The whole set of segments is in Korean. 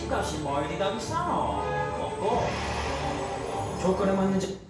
집값이 뭐 이리 다 비싸노? 없고 조건에 맞는 집.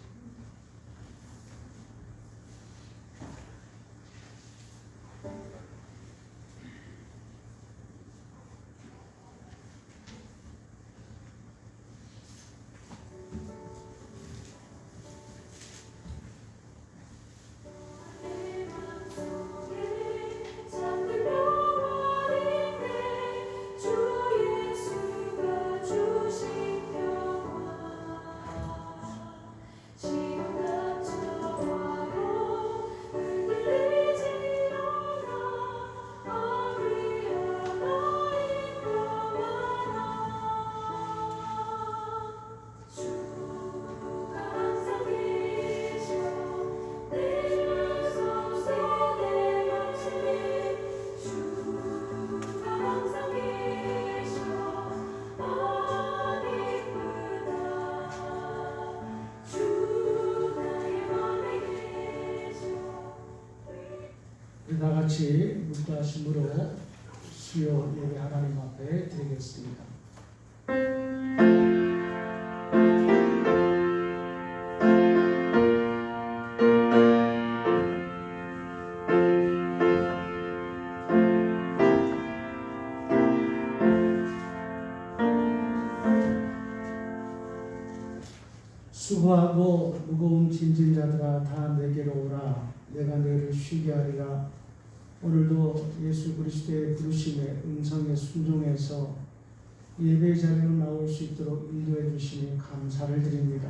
다 같이 묵과심으로 수요 예배 하나님 앞에 드리겠습니다. 수고하고 무거운 짐진 자들아 다 내게로 오라. 내가 너희를 쉬게 하리라. 오늘도 예수 그리스도의 부르심에 음성에 순종해서 예배 자리로 나올 수 있도록 인도해 주시니 감사를 드립니다.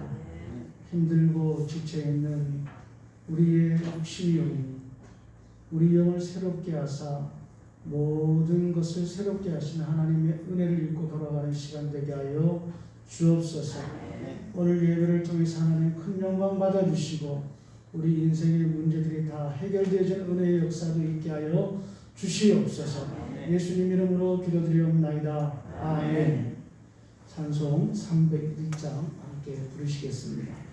힘들고 지쳐있는 우리의 육신이 우리 영을 새롭게 하사 모든 것을 새롭게 하시는 하나님의 은혜를 입고 돌아가는 시간 되게 하여 주옵소서. 오늘 예배를 통해서 하나님 큰 영광 받아주시고 우리 인생의 문제들이 다 해결되어진 은혜의 역사도 있게 하여 주시옵소서. 예수님 이름으로 기도드리옵나이다. 아멘. 찬송 301장 함께 부르시겠습니다.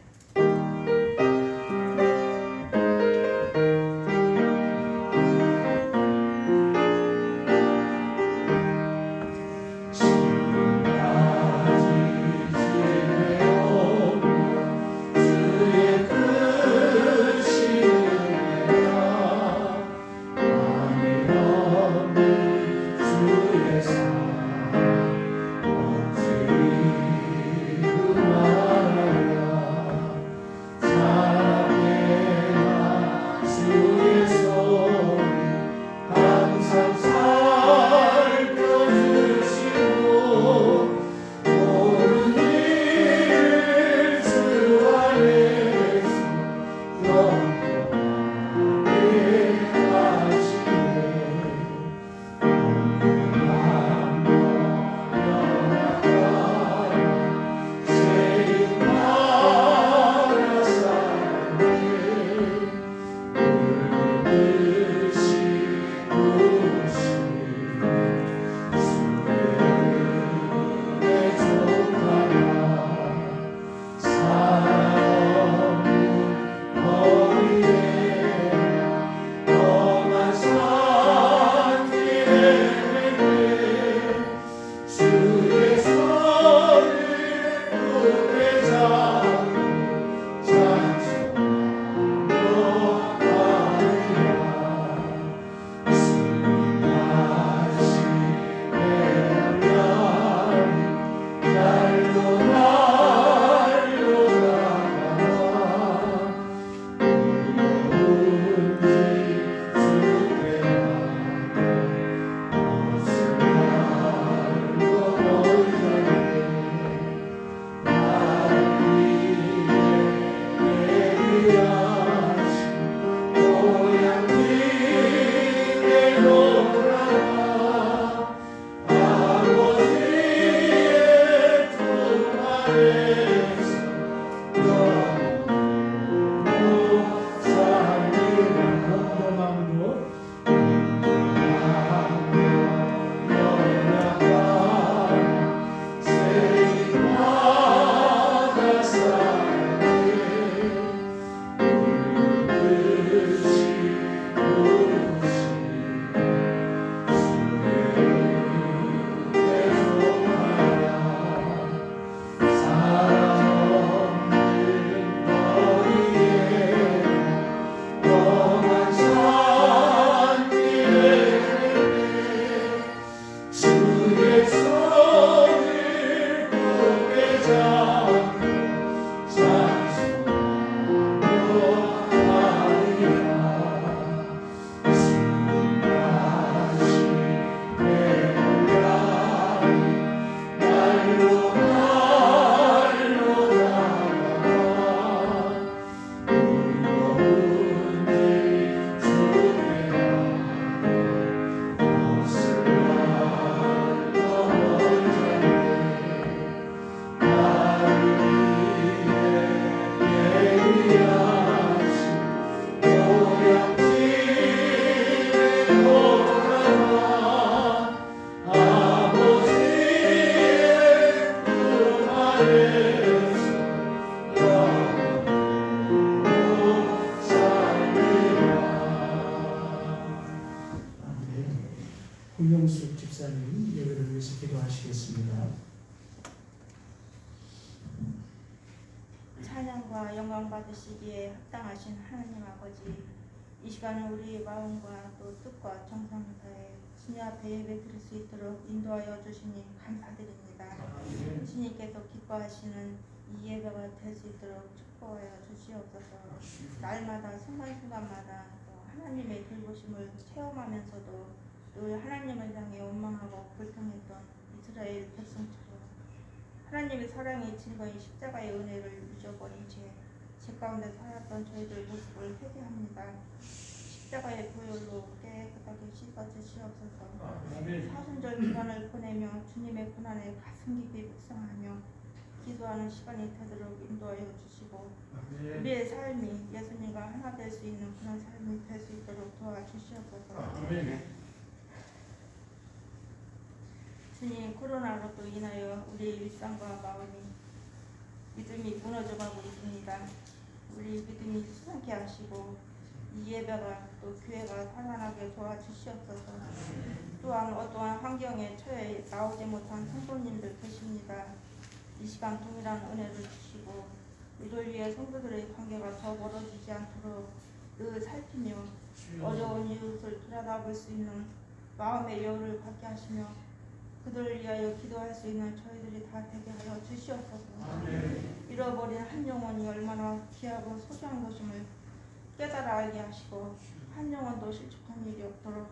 김영숙 집사님 예배를 위해서 기도하시겠습니다. 찬양과 영광 받으시기에 합당하신 하나님 아버지, 이 시간은 우리의 마음과 또 뜻과 정성을 다해 주님 앞에 예배 드릴 수 있도록 인도하여 주시니 감사드립니다. 주님께서 기뻐하시는 이 예배가 될 수 있도록 축복하여 주시옵소서. 날마다 순간순간마다 또 하나님의 돌보심을 체험하면서도 늘 하나님을 향해 원망하고 불평했던 이스라엘 백성처럼 하나님의 사랑이 증거인 십자가의 은혜를 잊어버린 제 가운데 살았던 저희들 모습을 회개합니다. 십자가의 보혈로 깨끗하게 씻어주시옵소서. 사순절 기간을 보내며 주님의 고난에 가슴 깊이 묵상하며 기도하는 시간이 되도록 인도하여 주시고 우리의 삶이 예수님과 하나 될 수 있는 그런 삶이 될 수 있도록 도와주시옵소서. 주님, 코로나로 인하여 우리의 일상과 마음이 믿음이 무너져가고 있습니다. 우리 믿음이 수상케 하시고 이 예배가 또 교회가 살아나게 도와주시옵소서. 또한 어떠한 환경에 처해 나오지 못한 성도님들 계십니다. 이 시간 동일한 은혜를 주시고 이를 위해 성도들의 관계가 더 멀어지지 않도록 늘 살피며 어려운 이웃을 돌아다볼 수 있는 마음의 여유를 갖게 하시며 그들을 위하여 기도할 수 있는 저희들이 다 되게 하여 주시옵소서. 잃어버린 한 영혼이 얼마나 귀하고 소중한 것임을 깨달아 알게 하시고 한 영혼도 실족한 일이 없도록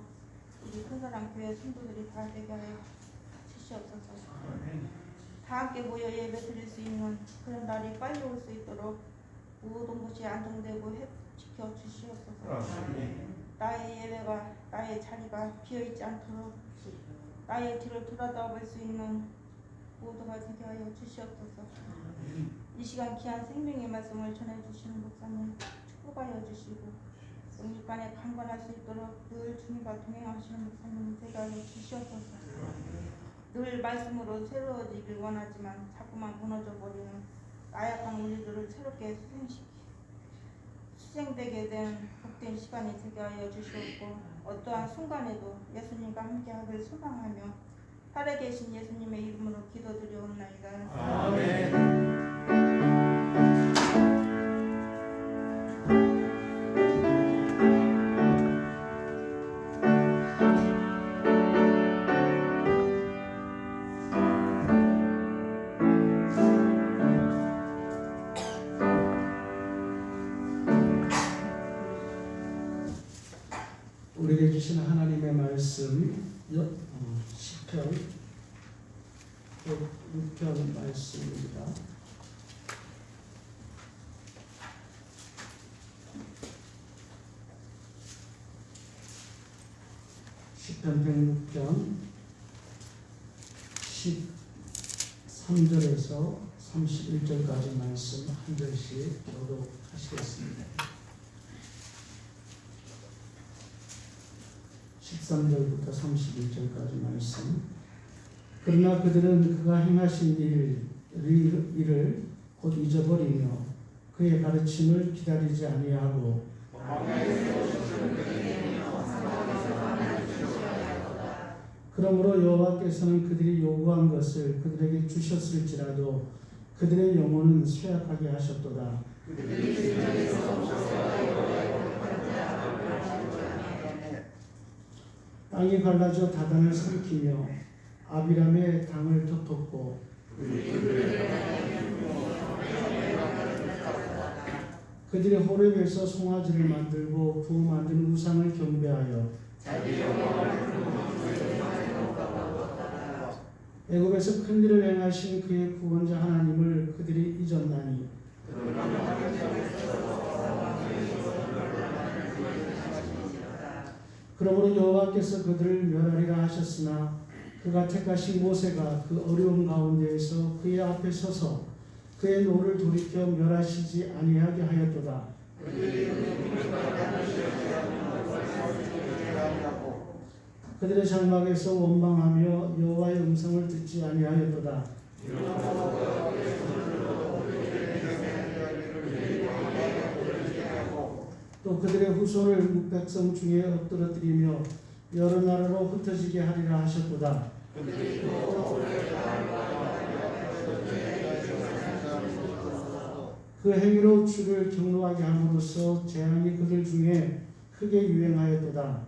우리 큰사랑 교회 성도들이 다 되게 하여 주시옵소서. 다 함께 모여 예배 드릴 수 있는 그런 날이 빨리 올 수 있도록 모든 것이 안정되고 지켜 주시옵소서. 나의 예배가 나의 자리가 비어있지 않도록 나의 뒤를 돌아다볼 수 있는 모두가 되게 하여 주시옵소서. 이 시간 귀한 생명의 말씀을 전해주시는 목사님 축복하여 주시고 영육간에 강건할 수 있도록 늘 주님과 동행하시는 목사님 되게 하여 주시옵소서. 늘 말씀으로 새로워지길 원하지만 자꾸만 무너져버리는 나약한 우리들을 새롭게 수생되게 된 복된 시간이 되게 하여 주시옵고 어떠한 순간에도 예수님과 함께하길 소망하며 살아계신 예수님의 이름으로 기도드리옵나이다. 아멘. 우리에게 주시는 하나님의 말씀 시편 6편 말씀입니다. 시편 106편 13절에서 31절까지 말씀 한 절씩 교독하시겠습니다. 13절부터 31절까지 말씀. 그러나 그들은 그가 행하신 일을 곧 잊어버리며 그의 가르침을 기다리지 아니하고 그러므로 여호와께서는 그들이 요구한 것을 그들에게 주셨을지라도 그들의 영혼은 쇠약하게 하셨도다. 땅이 갈라져 다단을 삼키며 아비람의 당을 덮었고 그들이 호렙에서 송아지를 만들고 부 만든 우상을 경배하여 애굽에서 큰 일을 행하신 그의 구원자 하나님을 그들이 잊었나니 그러므로 여호와께서 그들을 멸하리라 하셨으나 그가 택하신 모세가 그 어려운 가운데에서 그의 앞에 서서 그의 노를 돌이켜 멸하시지 아니하게 하였도다. 그들의 장막에서 원망하며 여호와의 음성을 듣지 아니하였도다. 또 그들의 후손을 백성 중에 엎드러뜨리며 여러 나라로 흩어지게 하리라 하셨도다. 그 행위로 주를 경노하게 함으로써 재앙이 그들 중에 크게 유행하였도다.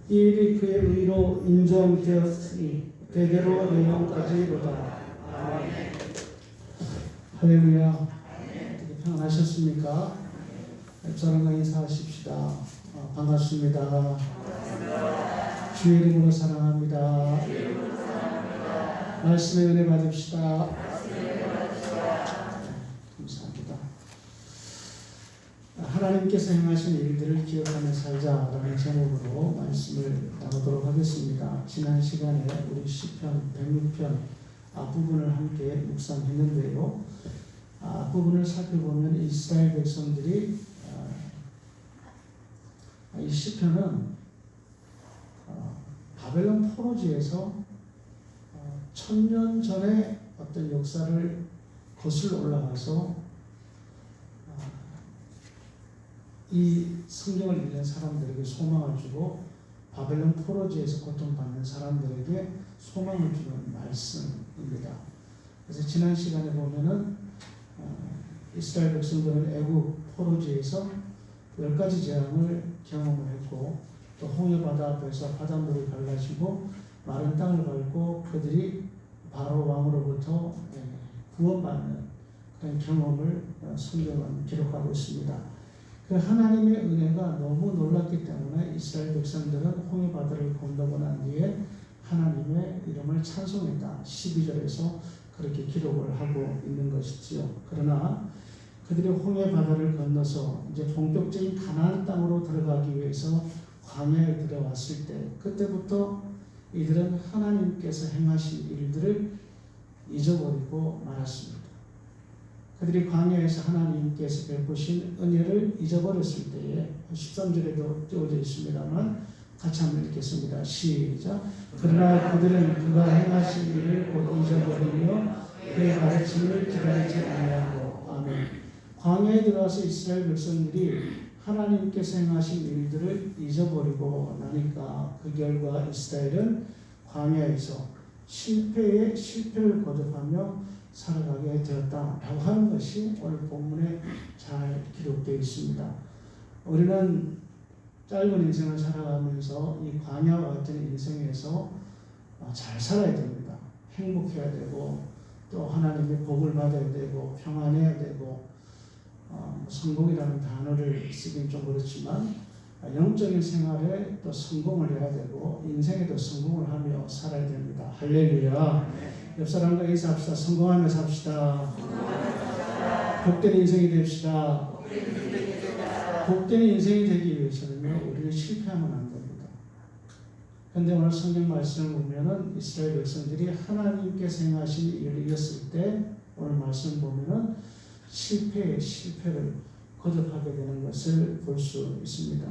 이 일이 그의 의로 인정되었으니 대대로 영원까지로다. 할렐루야. 어떻게 평안하셨습니까? 저랑과 인사하십시다. 반갑습니다. 주의 이름으로 사랑합니다. 말씀의 은혜 받읍시다. 감사합니다. 하나님께서 행하신 일들을 기억하며 살자라는 제목으로 말씀을 나누도록 하겠습니다. 지난 시간에 우리 시편 106편 앞부분을 함께 묵상했는데요. 앞부분을 살펴보면 이스라엘 백성들이 이 시편은 바벨론 포로지에서 1000년 전에 어떤 역사를 거슬러 올라가서 이 성경을 읽는 사람들에게 소망을 주고 바벨론 포로지에서 고통받는 사람들에게 소망을 주는 말씀입니다. 그래서 지난 시간에 보면은 이스라엘 백성들은 애국 포로지에서 10가지 재앙을 경험을 했고 또 홍해바다 앞에서 바닷물을 갈라지고 마른 땅을 밟고 그들이 바로 왕으로부터 구원받는 그런 경험을 성경은 기록하고 있습니다. 그 하나님의 은혜가 너무 놀랐기 때문에 이스라엘 백성들은 홍해바다를 건너고 난 뒤에 하나님의 이름을 찬송했다. 12절에서 그렇게 기록을 하고 있는 것이지요. 그러나 그들이 홍해바다를 건너서 이제 본격적인 가나안 땅으로 들어가기 위해서 광야에 들어왔을 때 그때부터 이들은 하나님께서 행하신 일들을 잊어버리고 말았습니다. 그들이 광야에서 하나님께서 베푸신 은혜를 잊어버렸을 때에 13절에도 띄워져 있습니다만 같이 한번 읽겠습니다. 시작. 그러나 그들은 그가 행하신 일을 곧 잊어버리며 그의 가르침을 기다리지 아니하고. 아멘. 광야에 들어와서 이스라엘 백성들이 하나님께서 행하신 일들을 잊어버리고 나니까 그 결과 이스라엘은 광야에서 실패에 실패를 거듭하며 살아가게 되었다라고 하는 것이 오늘 본문에 잘 기록되어 있습니다. 우리는 짧은 인생을 살아가면서 이 광야와 같은 인생에서 잘 살아야 됩니다. 행복해야 되고 또 하나님의 복을 받아야 되고 평안해야 되고 성공이라는 단어를 쓰긴 좀 그렇지만 영적인 생활에 또 성공을 해야 되고 인생에도 성공을 하며 살아야 됩니다. 할렐루야. 옆 사람과 인사합시다. 성공하며 삽시다. 복된 인생이 됩시다. 복된 인생이 되기 위해서는요, 우리는 실패하면 안 됩니다. 그런데 오늘 성경 말씀을 보면은 이스라엘 백성들이 하나님께서 행하신 일을 이겼을 때 오늘 말씀 보면은 실패에 실패를 거듭하게 되는 것을 볼 수 있습니다.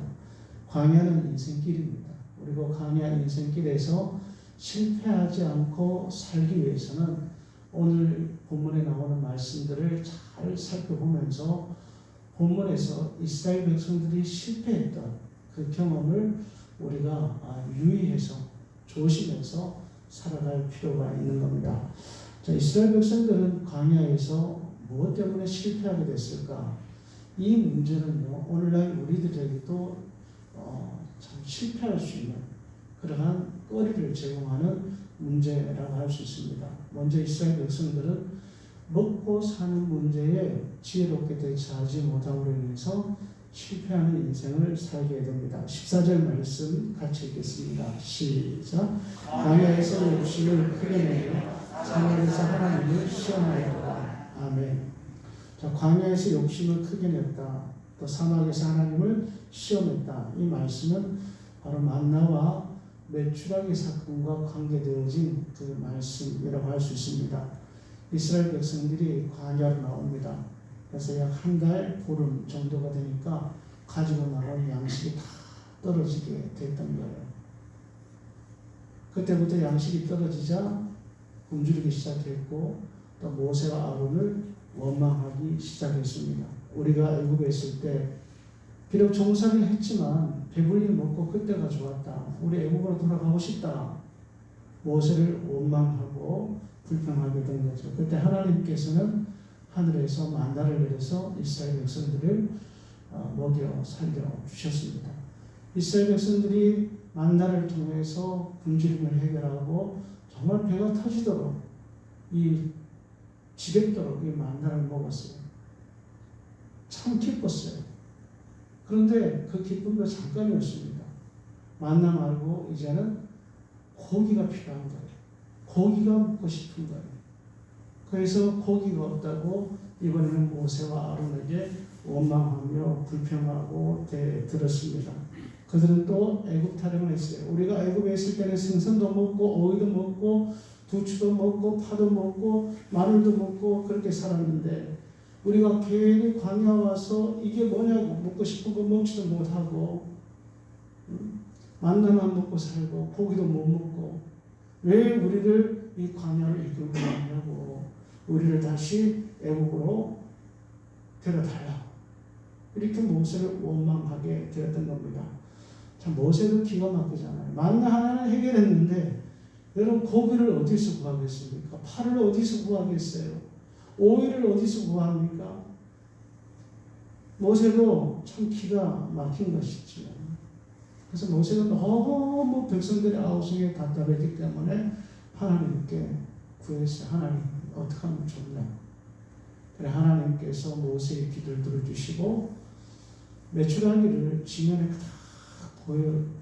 광야는 인생길입니다. 그리고 광야 인생길에서 실패하지 않고 살기 위해서는 오늘 본문에 나오는 말씀들을 잘 살펴보면서 본문에서 이스라엘 백성들이 실패했던 그 경험을 우리가 유의해서 조심해서 살아갈 필요가 있는 겁니다. 자, 이스라엘 백성들은 광야에서 무엇 때문에 실패하게 됐을까? 이 문제는요, 오늘날 우리들에게도 참 실패할 수 있는 그러한 거리를 제공하는 문제라고 할 수 있습니다. 먼저 이스라엘 백성들은 먹고 사는 문제에 지혜롭게 대처하지 못함으로 인해서 실패하는 인생을 살게 됩니다. 14절 말씀 같이 읽겠습니다. 시작. 광야에서 욕심을 크게 내며 사막에서 하나님을 시험하였다. 아멘. 자, 광야에서 욕심을 크게 냈다. 또 사막에서 하나님을 시험했다. 이 말씀은 바로 만나와 메추라기 사건과 관계되어진 그 말씀이라고 할 수 있습니다. 이스라엘 백성들이 광야로 나옵니다. 그래서 약 한 달 보름 정도가 되니까 가지고 나온 양식이 다 떨어지게 됐던 거예요. 그때부터 양식이 떨어지자 굶주리기 시작했고 또 모세와 아론을 원망하기 시작했습니다. 우리가 애굽에 있을 때 비록 종살이를 했지만 배불리 먹고 그때가 좋았다. 우리 애굽으로 돌아가고 싶다. 모세를 원망하고 불평하게 된 거죠. 그때 하나님께서는 하늘에서 만나를 내려서 이스라엘 백성들을 먹여 살려 주셨습니다. 이스라엘 백성들이 만나를 통해서 굶주림을 해결하고 정말 배가 터지도록 지겹도록 이 만나를 먹었어요. 참 기뻤어요. 그런데 그 기쁨도 잠깐이었습니다. 만나 말고 이제는 고기가 필요한 거예요. 고기가 먹고 싶은 거예요. 그래서 고기가 없다고 이번에는 모세와 아론에게 원망하며 불평하고 대들었습니다. 그들은 또 애굽 타령을 했어요. 우리가 애굽에 있을 때는 생선도 먹고 오이도 먹고 두추도 먹고 파도 먹고 마늘도 먹고 그렇게 살았는데 우리가 괜히 광야 와서 이게 뭐냐고 먹고 싶은 거 먹지도 못하고 만나만 먹고 살고 고기도 못 먹고 왜 우리를 이 광야로 이끌고 가냐고 우리를 다시 애국으로 데려달라 이렇게 모세를 원망하게 되었던 겁니다. 참 모세도 기가 막히잖아요. 만나 하나는 해결했는데 여러분 고기를 어디서 구하겠습니까? 파를 어디서 구하겠어요? 오이를 어디서 구합니까? 모세도 참 기가 막힌 것이지요. 그래서 모세가 너무 백성들의 아우성에 답답했기 때문에 하나님께 구했어요. 하나님 어떻게 하면 좋냐. 그래 하나님께서 모세의 기도를 들어주시고 메추라기를 지면에 다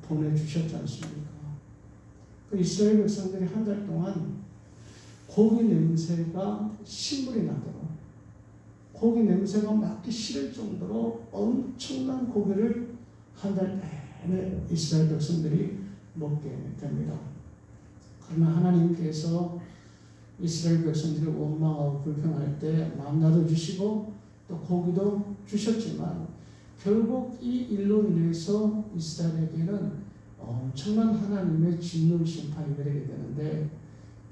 보내주셨지 않습니까? 그 이스라엘 백성들이 한 달 동안 고기 냄새가 신물이 나도록 고기 냄새가 맡기 싫을 정도로 엄청난 고기를 한 달 내내 이스라엘 백성들이 먹게 됩니다. 그러나 하나님께서 이스라엘 백성들이 원망하고 불평할 때 만나도 주시고 또 고기도 주셨지만 결국 이 일로 인해서 이스라엘에게는 엄청난 하나님의 진노 심판이 내리게 되는데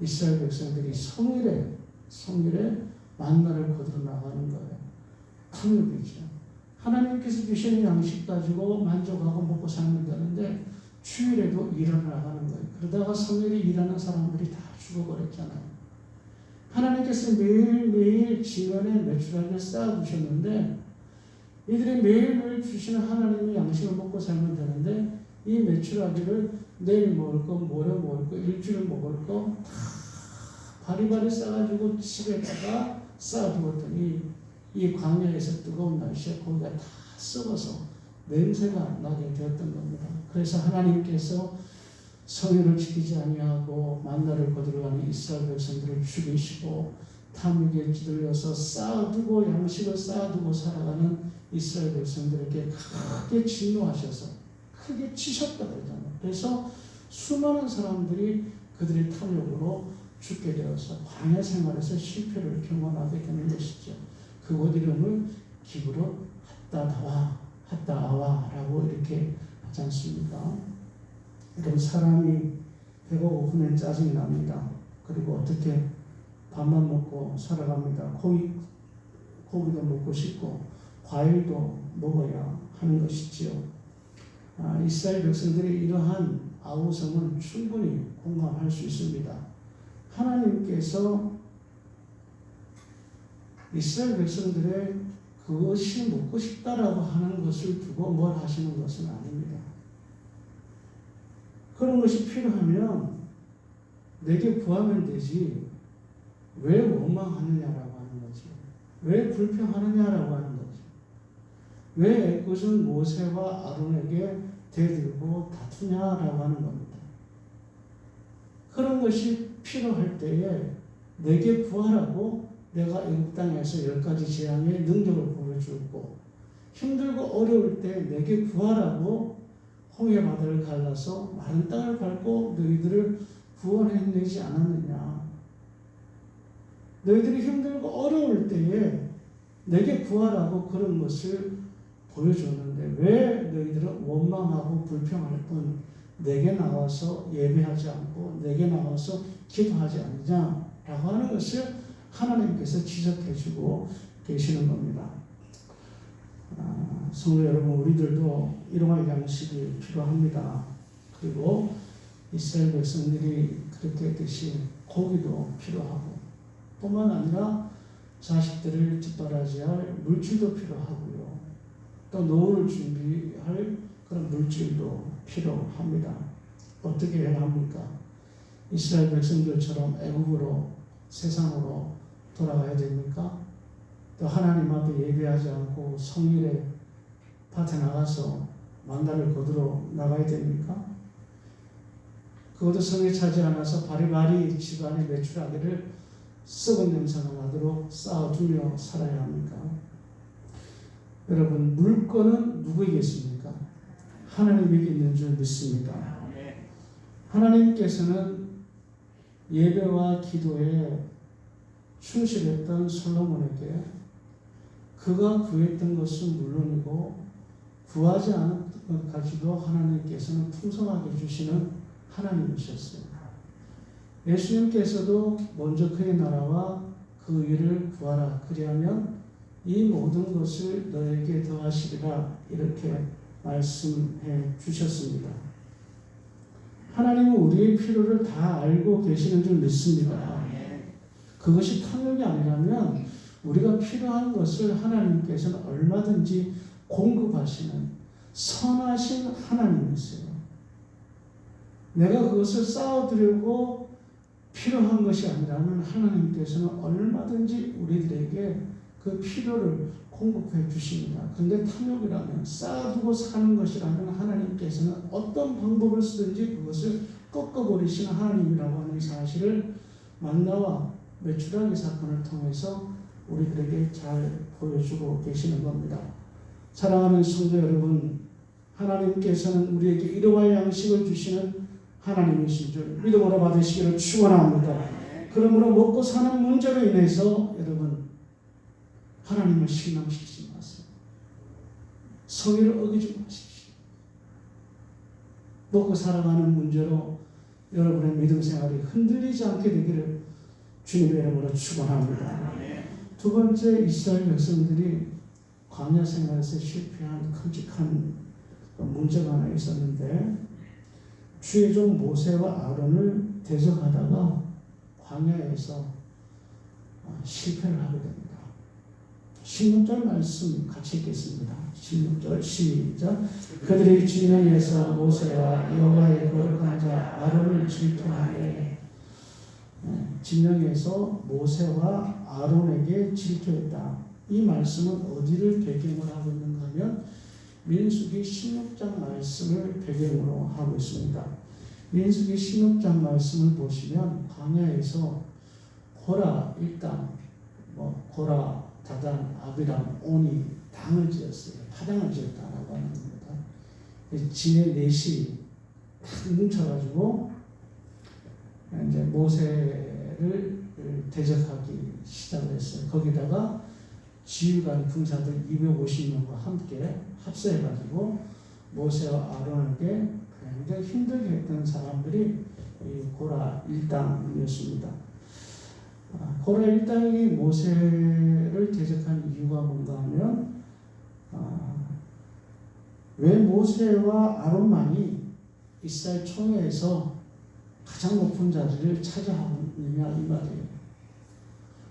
이스라엘 백성들이 성일에 만나를 거두러 나가는 거예요. 탐욕이죠. 하나님께서 주시는 양식 가지고 만족하고 먹고 살면 되는데 주일에도 일하러 나가는 거예요. 그러다가 성일에 일하는 사람들이 다 죽어버렸잖아요. 하나님께서 매일매일 지면에 메추라기를 쌓아두셨는데 이들이 매일매일 주시는 하나님의 양식을 먹고 살면 되는데 이 메추라기를 내일 먹을 거, 모레 먹을 거, 일주일 먹을 거 다 바리바리 싸가지고 집에다가 쌓아두었더니 이 광야에서 뜨거운 날씨에 고기가 다 썩어서 냄새가 나게 되었던 겁니다. 그래서 하나님께서 성일을 지키지 아니하고 만나를 거두러가는 이스라엘 백성들을 죽이시고 탐욕에 찌들려서 쌓아두고 양식을 쌓아두고 살아가는 이스라엘 백성들에게 크게 진노하셔서 크게 치셨다 그러잖아요. 그래서 수많은 사람들이 그들의 탐욕으로 죽게 되어서 광야 생활에서 실패를 경험하게 되는 것이죠. 그곳 이름을 기브롯 핫다아와라고 이렇게 하지 않습니까? 여러분 사람이 배가 고프면 짜증이 납니다. 그리고 어떻게 밥만 먹고 살아갑니다. 고기도 먹고 싶고 과일도 먹어야 하는 것이지요. 이스라엘 백성들이 이러한 아우성은 충분히 공감할 수 있습니다. 하나님께서 이스라엘 백성들의 그것이 먹고 싶다라고 하는 것을 두고 뭘 하시는 것은 아닙니다. 그런 것이 필요하면 내게 구하면 되지 왜 원망하느냐라고 하는 거죠. 왜 불평하느냐라고 하는 거죠. 왜 애굽은 모세와 아론에게 대들고 다투냐라고 하는 겁니다. 그런 것이 필요할 때에 내게 구하라고 내가 애굽 땅에서 10가지 재앙의 능력을 보여주고 힘들고 어려울 때 내게 구하라고 홍해 바다를 갈라서 마른 땅을 밟고 너희들을 구원해내지 않았느냐. 너희들이 힘들고 어려울 때에 내게 구하라고 그런 것을 보여줬는데 왜 너희들은 원망하고 불평할 뿐 내게 나와서 예배하지 않고 내게 나와서 기도하지 않느냐라고 하는 것을 하나님께서 지적해주고 계시는 겁니다. 성도 여러분, 우리들도 일용할 양식이 필요합니다. 그리고 이스라엘 백성들이 그렇게 했듯이 고기도 필요하고, 뿐만 아니라 자식들을 뒷바라지할 물질도 필요하고요. 또 노후를 준비할 그런 물질도 필요합니다. 어떻게 해야 합니까? 이스라엘 백성들처럼 애국으로 세상으로 돌아가야 됩니까? 또 하나님 앞에 예배하지 않고 성일에 밭에 나가서 만다를 거두러 나가야 됩니까? 그것도 성에 차지 않아서 바리바리 집안에 매출하기를 썩은 냄새가 나도록 쌓아두며 살아야 합니까? 여러분, 물건은 누구에겠습니까? 하나님에게 있는 줄 믿습니다. 하나님께서는 예배와 기도에 충실했던 솔로몬에게 그가 구했던 것은 물론이고 구하지 않은 것 가지고 하나님께서는 풍성하게 주시는 하나님이셨어요. 예수님께서도 먼저 그의 나라와 그 의를 구하라. 그리하면 이 모든 것을 너에게 더하시리라. 이렇게 말씀해 주셨습니다. 하나님은 우리의 필요를 다 알고 계시는 줄 믿습니다. 그것이 탐욕이 아니라면 우리가 필요한 것을 하나님께서는 얼마든지 공급하시는 선하신 하나님이세요. 내가 그것을 쌓아두려고 필요한 것이 아니라면 하나님께서는 얼마든지 우리들에게 그 필요를 공급해 주십니다. 그런데 탐욕이라면, 쌓아두고 사는 것이라면 하나님께서는 어떤 방법을 쓰든지 그것을 꺾어버리시는 하나님이라고 하는 사실을 만나와 메추라기 사건을 통해서 우리들에게 잘 보여주고 계시는 겁니다. 사랑하는 성도 여러분, 하나님께서는 우리에게 일용할 양식을 주시는 하나님이신 줄 믿음으로 받으시기를 축원합니다. 그러므로 먹고 사는 문제로 인해서 여러분, 하나님을 실망시키지 마세요. 성의를 어기지 마십시오. 먹고 살아가는 문제로 여러분의 믿음 생활이 흔들리지 않게 되기를 주님의 이름으로 축원합니다. 두 번째, 이스라엘 백성들이 광야 생활에서 실패한 끔찍한 문제가 하나 있었는데, 주의 종 모세와 아론을 대적하다가 광야에서 실패를 하게 됩니다. 16절 말씀 같이 읽겠습니다. 16절 시작. 그들이 진영에서 모세와 여호와의 거룩한 자 아론을 질투하되, 진영에서 모세와 아론에게 질투했다. 이 말씀은 어디를 배경으로 하고 있는가 하면 민수기 16장 말씀을 배경으로 하고 있습니다. 민수기 16장 말씀을 보시면 광야에서 고라 일당, 고라, 다단, 아비람, 오니 당을 지었어요. 파당을 지었다라고 하는 겁니다. 진의 넷이 딱 뭉쳐가지고 이제 모세를 대적하기 시작을 했어요. 거기다가 지휘관 군사들 250명과 함께 합세해가지고 모세와 아론에게 굉장히 힘들게 했던 사람들이 이 고라 일당이었습니다. 고라 일당이 모세를 대적한 이유가 뭔가 하면, 왜 모세와 아론만이 이스라엘 총회에서 가장 높은 자리를 차지하느냐 이 말이에요.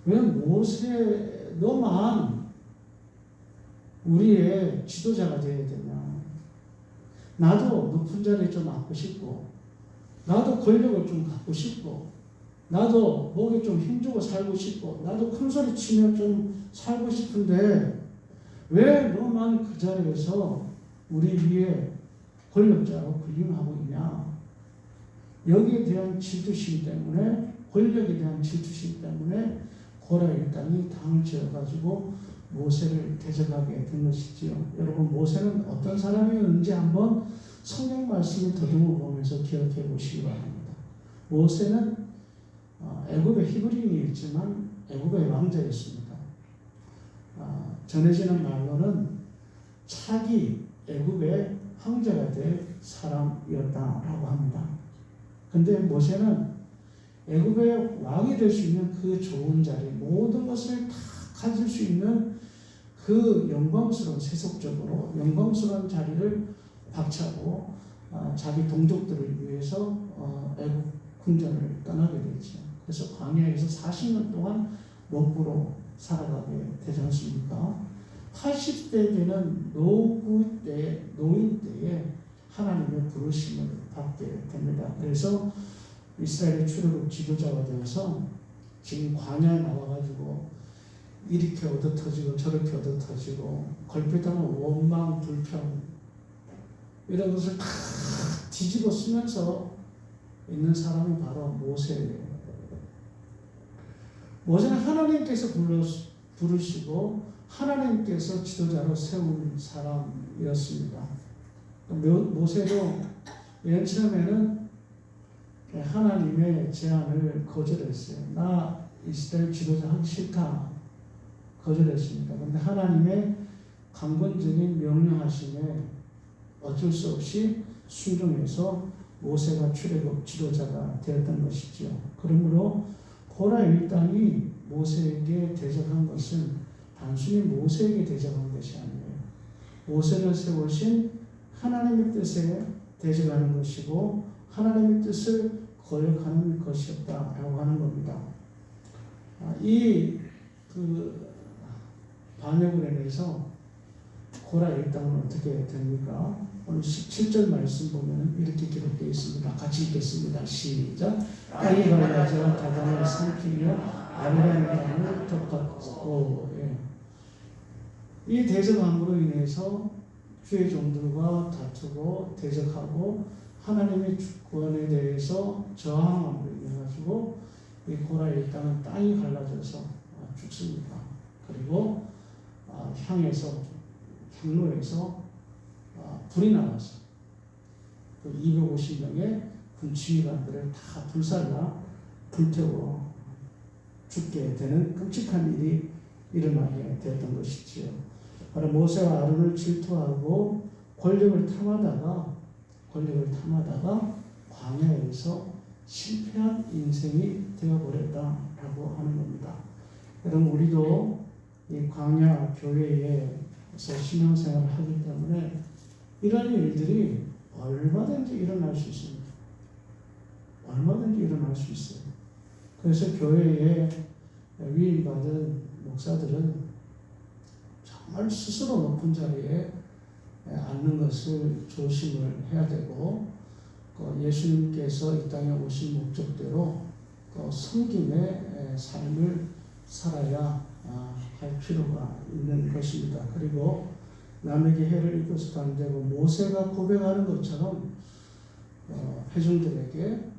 왜 모세 너만 우리의 지도자가 되어야 되냐. 나도 높은 자리에 좀 앉고 싶고, 나도 권력을 좀 갖고 싶고, 나도 목에 좀 힘주고 살고 싶고, 나도 큰 소리 치며 좀 살고 싶은데 왜 너만 그 자리에서 우리 위에 권력자로 군림하고 있냐. 여기에 대한 질투심 때문에, 권력에 대한 질투심 때문에 고라 일당이 당을 지어가지고 모세를 대적하게 된 것이지요. 여러분, 모세는 어떤 사람이었는지 한번 성경 말씀을 더듬어 보면서 기억해 보시기 바랍니다. 모세는 애굽의 히브리인이었지만 애굽의 왕자였습니다. 전해지는 말로는 차기 애굽의 황제가 될 사람이었다라고 합니다. 근데 모세는 애굽의 왕이 될 수 있는 그 좋은 자리, 모든 것을 다 가질 수 있는 그 영광스러운 세속적으로 영광스러운 자리를 박차고 자기 동족들을 위해서 애국 궁전을 떠나게 되죠. 그래서 광야에서 40년 동안 먹부로 살아가게 되지 않습니까? 80대 되는 노인 때에 하나님의 부르심을 받게 됩니다. 그래서 이스라엘의 출애굽 지도자가 되어서 지금 광야에 나와가지고 이렇게 얻어터지고 저렇게 얻어터지고 걸핏하면 원망, 불평 이런 것을 다 뒤집어 쓰면서 있는 사람이 바로 모세예요. 모세는 하나님께서 부르시고 하나님께서 지도자로 세운 사람이었습니다. 모세도 맨 처음에는 하나님의 제안을 거절했어요. 나 이스라엘 지도자 하기 싫다. 거절했습니다. 그런데 하나님의 강권적인 명령하심에 어쩔 수 없이 순종해서 모세가 출애굽 지도자가 되었던 것이죠. 그러므로 고라 일당이 모세에게 대적한 것은 단순히 모세에게 대적한 것이 아니에요. 모세를 세우신 하나님의 뜻에 대적하는 것이고 하나님의 뜻을 거역하는 것이었다라고 하는 겁니다. 이 반역으로 인해서 고라 일당은 어떻게 됩니까? 오늘 17절 말씀 보면 이렇게 기록되어 있습니다. 같이 읽겠습니다. 시작. 땅이 갈라져 다단을 삼키며 아비라는 땅을 덮었고, 이 대적함으로 인해서 주의 종들과 다투고 대적하고 하나님의 주권에 대해서 저항함으로 인해 가지고 이 고라 일당은 땅이 갈라져서 죽습니다. 그리고 향로에서 불이 나와서 그 250명의 군 지휘관들을 다 불살라 불태워 죽게 되는 끔찍한 일이 일어나게 되었던 것이지요. 바로 모세와 아론을 질투하고 권력을 탐하다가 광야에서 실패한 인생이 되어버렸다라고 하는 겁니다. 여러분 우리도 이 광야 교회에서 신앙생활을 하기 때문에 이런 일들이 얼마든지 일어날 수 있습니다. 얼마든지 일어날 수 있어요. 그래서 교회에 위임받은 목사들은 정말 스스로 높은 자리에 앉는 것을 조심을 해야 되고 예수님께서 이 땅에 오신 목적대로 섬김의 삶을 살아야 할 필요가 있는 것입니다. 그리고 남에게 해를 입어서도 안 되고 모세가 고백하는 것처럼 회중들에게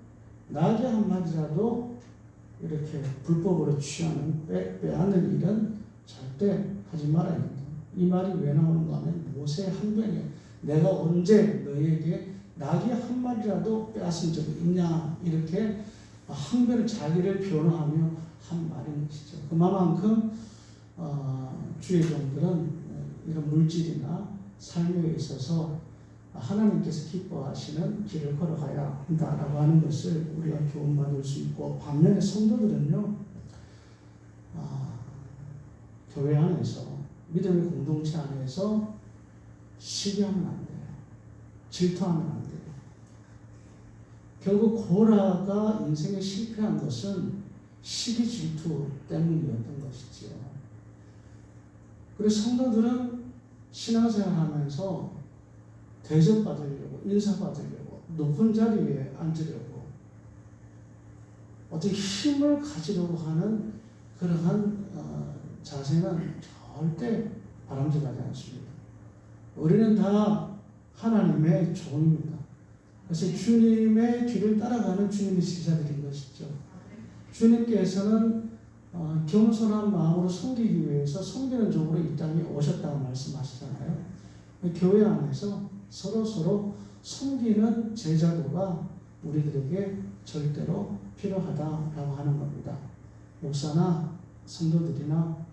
나게 한마디라도 이렇게 불법으로 빼앗는 일은 절대 하지 말아야 합니다. 이 말이 왜 나오는가 하면 모세의 항변에 내가 언제 너희에게 나게 한마디라도 빼앗은 적이 있냐 이렇게 항변을 자기를 변호하며 한 말인 것이죠. 그만큼 주의 종들은 이런 물질이나 삶에 있어서 하나님께서 기뻐하시는 길을 걸어가야 한다라고 하는 것을 우리가 교훈받을 수 있고 반면에 성도들은요 교회 안에서 믿음의 공동체 안에서 시기하면 안 돼요. 질투하면 안 돼요. 결국 고라가 인생에 실패한 것은 시기 질투 때문이었던 것이지요. 그래서 성도들은 신앙생활 하면서 대접받으려고, 인사받으려고, 높은 자리에 앉으려고, 어떻게 힘을 가지려고 하는 그러한 자세는 절대 바람직하지 않습니다. 우리는 다 하나님의 종입니다. 그래서 주님의 뒤를 따라가는 주님의 제자들인 것이죠. 주님께서는 겸손한 마음으로 섬기기 위해서 섬기는 종으로 이 땅에 오셨다고 말씀하시잖아요. 교회 안에서 서로 섬기는 제자도가 우리들에게 절대로 필요하다라고 하는 겁니다. 목사나 성도들이나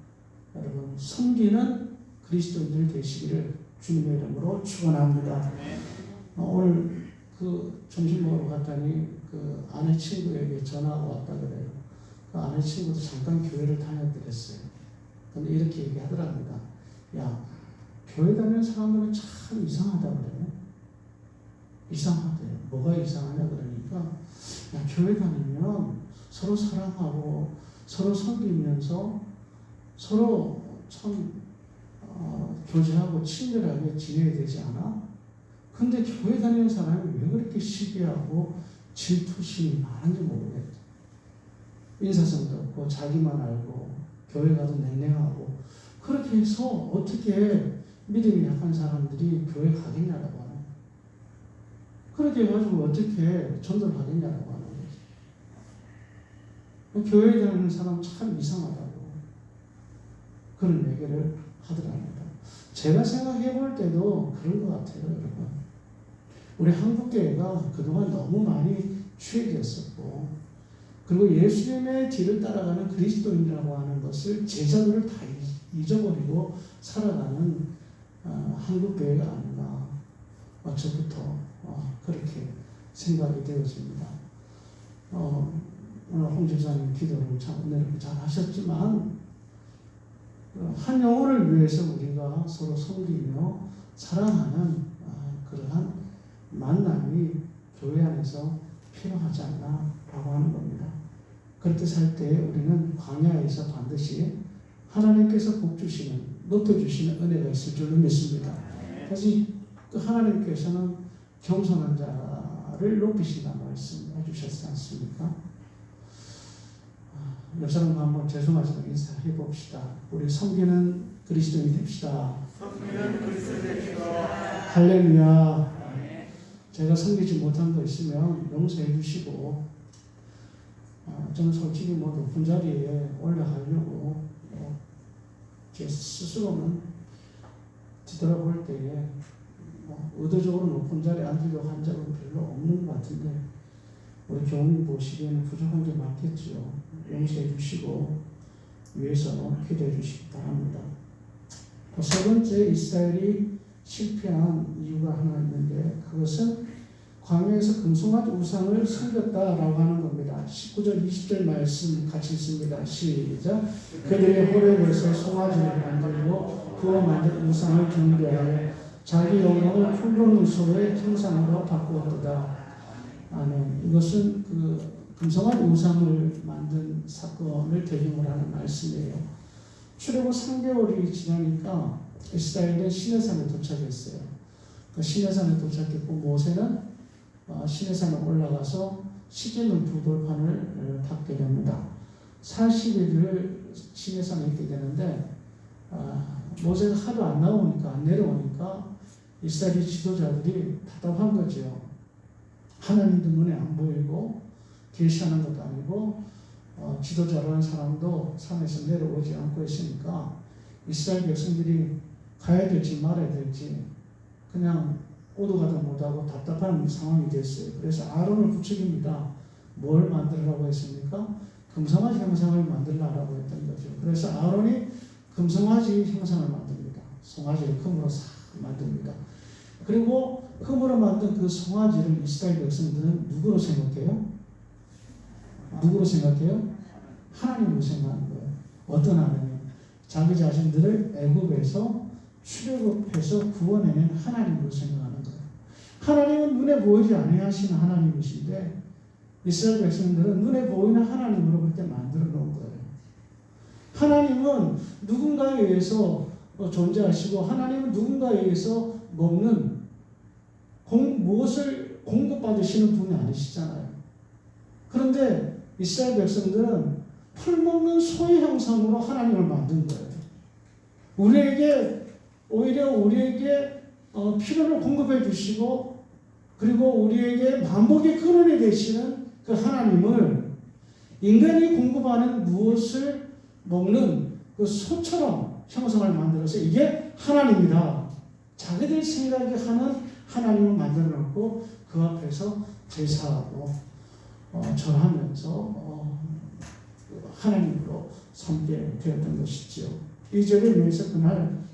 여러분 섬기는 그리스도인들 되시기를 주님의 이름으로 축원합니다. 오늘 점심 먹으러 갔더니 아내 친구에게 전화가 왔다 그래요. 아내 친구도 잠깐 교회를 다녔더랬어요. 근데 이렇게 얘기하더랍니다. 야, 교회 다니는 사람들은 참 이상하다 그래. 이상하대. 뭐가 이상하냐 그러니까, 야, 교회 다니면 서로 사랑하고 서로 섬기면서 서로 참 교제하고 친밀하게 지내야 되지 않아? 근데 교회 다니는 사람이 왜 그렇게 시기하고 질투심이 많은지 모르겠다. 인사성도 없고 자기만 알고 교회 가도 냉랭하고 그렇게 해서 어떻게 믿음이 약한 사람들이 교회 가겠냐라고 하는 거예요. 그렇게 해가지고 어떻게 전도를 하겠냐라고 하는 거죠. 교회에 다니는 사람 참 이상하다고 그런 얘기를 하더랍니다. 제가 생각해 볼 때도 그런 것 같아요, 여러분. 우리 한국교회가 그동안 너무 많이 취해졌었고, 그리고 예수님의 뒤를 따라가는 그리스도인이라고 하는 것을 제자들을 다 잊어버리고 살아가는 한국교회가 아닌가, 어쩌부터 그렇게 생각이 되어집니다. 오늘 홍 집사님 기도를 참 은혜롭게 잘 하셨지만, 한 영혼을 위해서 우리가 서로 섬기며 사랑하는 그러한 만남이 교회 안에서 필요하지 않나 라고 하는 겁니다. 그렇게 살 때 우리는 광야에서 반드시 하나님께서 복 주시는, 높여주시는 은혜가 있을 줄로 믿습니다. 사실 그 하나님께서는 겸손한 자를 높이신다는 말씀해 주셨지 않습니까? 옆 사람과 한번 죄송하지만 인사해 봅시다. 우리 섬기는 그리스도인이 됩시다. 할렐루야. 제가 섬기지 못한 거 있으면 용서해 주시고, 저는 솔직히 높은 자리에 올라가려고 제 스스로는 뒤돌아볼 때에 의도적으로 높은 자리에 앉으려고 한 적은 별로 없는 것 같은데, 우리 교우님 보시기에는 부족한 게 많겠죠. 용서해 주시고 위해서 기도해 주시기 바랍니다. 세 번째, 이스라엘이 실패한 이유가 하나 있는데, 그것은 광야에서 금송아지 우상을 섬겼다라고 하는 겁니다. 19절 20절 말씀 같이 읽습니다. 시작. 그들의 호렙에서 송아지를 만들고 그와 만든 우상을 경배하여 자기 영광을 풀로 소의 형상으로 바꾸었도다. 아멘. 이것은 그 금송아지 우상을 만든 사건을 배경으로 하는 말씀이에요. 출애굽 3개월이 지나니까 이스라엘은 시내산에 도착했어요. 그 시내산에 도착했고, 모세는 시내산에 올라가서 시계물 두 돌판을 받게 됩니다. 40일을 시내산에 있게 되는데, 모세가 하도 안 나오니까, 안 내려오니까 이스라엘 지도자들이 답답한 거죠. 하나님도 눈에 안 보이고 계시하는 것도 아니고 지도자라는 사람도 산에서 내려오지 않고 있으니까 이스라엘 백성들이 가야 될지 말아야 될지 그냥 오도 가도 못하고 답답한 상황이 됐어요. 그래서 아론을 부추깁니다. 뭘 만들라고 했습니까? 금송아지 형상을 만들라고 했던 거죠. 그래서 아론이 금송아지 형상을 만듭니다. 송아지를 금으로 싹 만듭니다. 그리고 금으로 만든 그 송아지를 이스라엘 백성들은 누구로 생각해요? 누구로 생각해요? 하나님으로 생각하는 거예요. 어떤 하나님? 자기 자신들을 애굽에서 출애굽해서 구원해낸 하나님으로 생각하는 거예요. 하나님은 눈에 보이지 아니하시는 하나님이신데 이스라엘 백성들은 눈에 보이는 하나님으로 그렇게 만들어 놓은 거예요. 하나님은 누군가에 의해서 존재하시고, 하나님은 누군가에 의해서 먹는 무엇을 공급받으시는 분이 아니시잖아요. 그런데 이스라엘 백성들은 풀먹는 소의 형상으로 하나님을 만든 거예요. 오히려 우리에게 필요를 공급해 주시고, 그리고 우리에게 만복의 근원이 되시는 그 하나님을 인간이 공급하는 무엇을 먹는 그 소처럼 형상을 만들어서 이게 하나님이다. 자기들 생각이 하는 하나님을 만들어 놓고 그 앞에서 제사하고 절하면서 하나님으로 섬게 되었던 것이지요. 이 절에 의해서 그날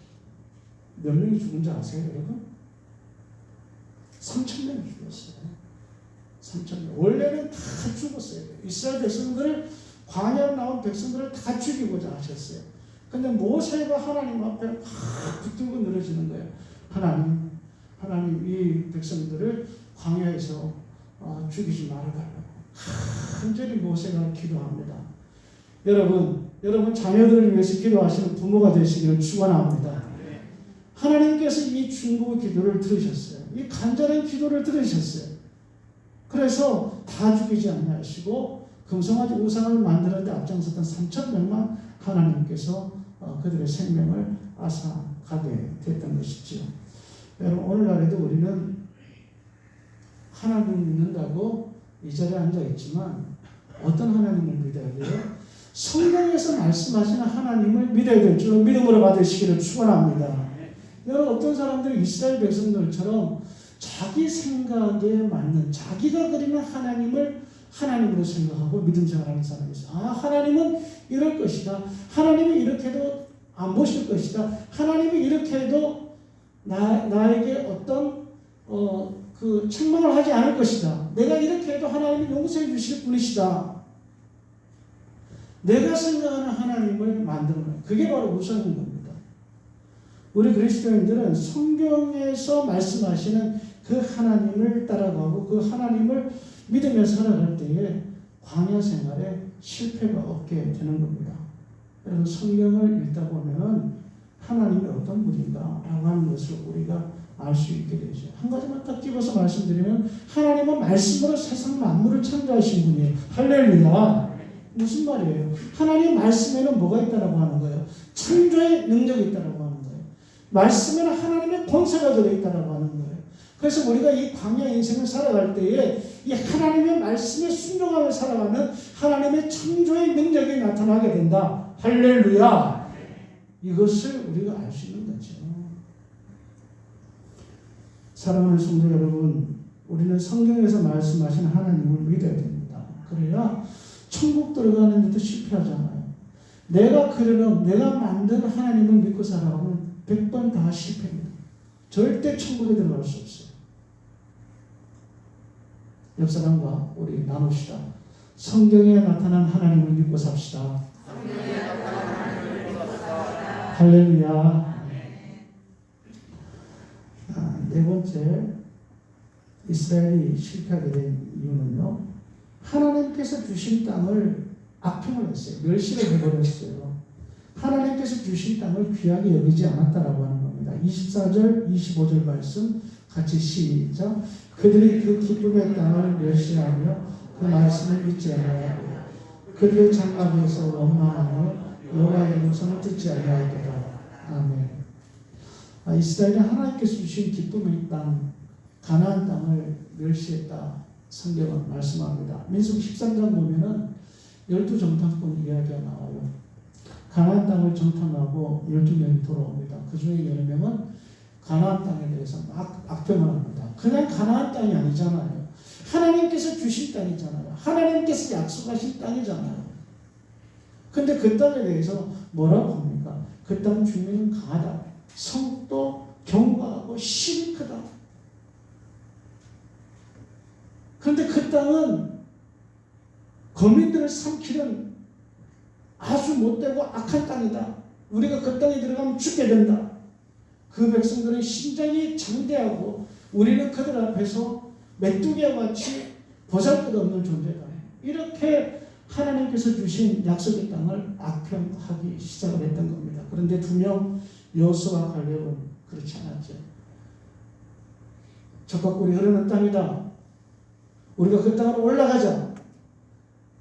몇 명이 죽은 줄 아세요, 여러분? 3,000명이 죽었어요. 3,000명. 원래는 다 죽었어요. 이스라엘 백성들을, 광야로 나온 백성들을 다 죽이고자 하셨어요. 근데 모세가 하나님 앞에 막 붙들고 늘어지는 거예요. 하나님 이 백성들을 광야에서 죽이지 말아달라고. 간절히 모세가 기도합니다. 여러분 자녀들을 위해서 기도하시는 부모가 되시기를 축원합니다. 하나님께서 이 중보의 기도를 들으셨어요. 이 간절한 기도를 들으셨어요. 그래서 다 죽이지 아니하시고 금송아지 우상을 만드는데 앞장섰던 3,100만 하나님께서 그들의 생명을 앗아가게 됐던 것이죠. 여러분 오늘날에도 우리는 하나님을 믿는다고 이 자리에 앉아 있지만 어떤 하나님을 믿어야 돼요? 성경에서 말씀하시는 하나님을 믿어야 될 줄 믿음으로 받으시기를 축원합니다. 여러분 어떤 사람들이 이스라엘 백성들처럼 자기 생각에 맞는 자기가 그리는 하나님을 하나님으로 생각하고 믿음 생활하는 사람이 있어요. 하나님은 이럴 것이다. 하나님이 이렇게 해도 안 보실 것이다. 하나님이 이렇게 해도 나에게 어떤 그 책망을 하지 않을 것이다. 내가 이렇게 해도 하나님이 용서해 주실 분이시다. 내가 생각하는 하나님을 만드는 거예요. 그게 바로 우상인 겁니다. 우리 그리스도인들은 성경에서 말씀하시는 그 하나님을 따라가고 그 하나님을 믿으며 살아갈 때에 광야 생활에 실패가 없게 되는 겁니다. 여러분 성경을 읽다 보면 하나님이 어떤 분인가 라고 하는 것을 우리가 알 수 있게 되죠. 한 가지만 딱 집어서 말씀드리면 하나님은 말씀으로 세상 만물을 창조하신 분이에요. 할렐루야. 무슨 말이에요? 하나님 말씀에는 뭐가 있다라고 하는 거예요? 창조의 능력이 있다라고 하는 거예요. 말씀에는 하나님의 권세가 들어있다라고 하는 거예요. 그래서 우리가 이 광야 인생을 살아갈 때에 이 하나님의 말씀에 순종하며 살아가면 하나님의 창조의 능력이 나타나게 된다. 할렐루야. 이것을 우리가 알 수 있는 거죠. 사랑하는 성도 여러분, 우리는 성경에서 말씀하신 하나님을 믿어야 됩니다. 그래야 천국 들어가는 데도 실패하잖아요. 내가 만든 하나님을 믿고 살아가면 100번 다 실패입니다. 절대 천국에 들어갈 수 없어요. 옆 사람과 우리 나눕시다. 성경에 나타난 하나님을 믿고 삽시다. 할렐루야. 네 번째, 이스라엘이 실패하게 된 이유는요, 하나님께서 주신 땅을 악평을 했어요. 멸시를 해버렸어요. 하나님께서 주신 땅을 귀하게 여기지 않았다라고 하는 겁니다. 24절, 25절 말씀 같이 시작. 그들이 그 기쁨의 땅을 멸시하며 그 말씀을 믿지 아니하고 그들의 장막에서 원망하며 여호와의 음성을 듣지 아니하더라. 아멘. 이스라엘이 하나님께서 주신 기쁨의 땅, 가나안 땅을 멸시했다. 성경은 말씀합니다. 민수기 13장 보면은 12정탐꾼 이야기가 나와요. 가나안 땅을 정탐하고 12명이 돌아옵니다. 그 중에 10명은 가나안 땅에 대해서 막 악평을 합니다. 그냥 가나안 땅이 아니잖아요. 하나님께서 주신 땅이잖아요. 하나님께서 약속하신 땅이잖아요. 근데 그 땅에 대해서 뭐라고 합니까? 그 땅 주민은 강하다. 성도 견고하고 실이 크다. 그런데 그 땅은 거민들을 삼키는 아주 못되고 악한 땅이다. 우리가 그 땅에 들어가면 죽게 된다. 그 백성들은 심장이 장대하고 우리는 그들 앞에서 메뚜기와 같이 보잘것없는 존재다. 이렇게 하나님께서 주신 약속의 땅을 악평하기 시작을 했던 겁니다. 그런데 두 명 여호수아와 갈렙은 그렇지 않았죠. 적과 꿀이 흐르는 땅이다. 우리가 그 땅으로 올라가자.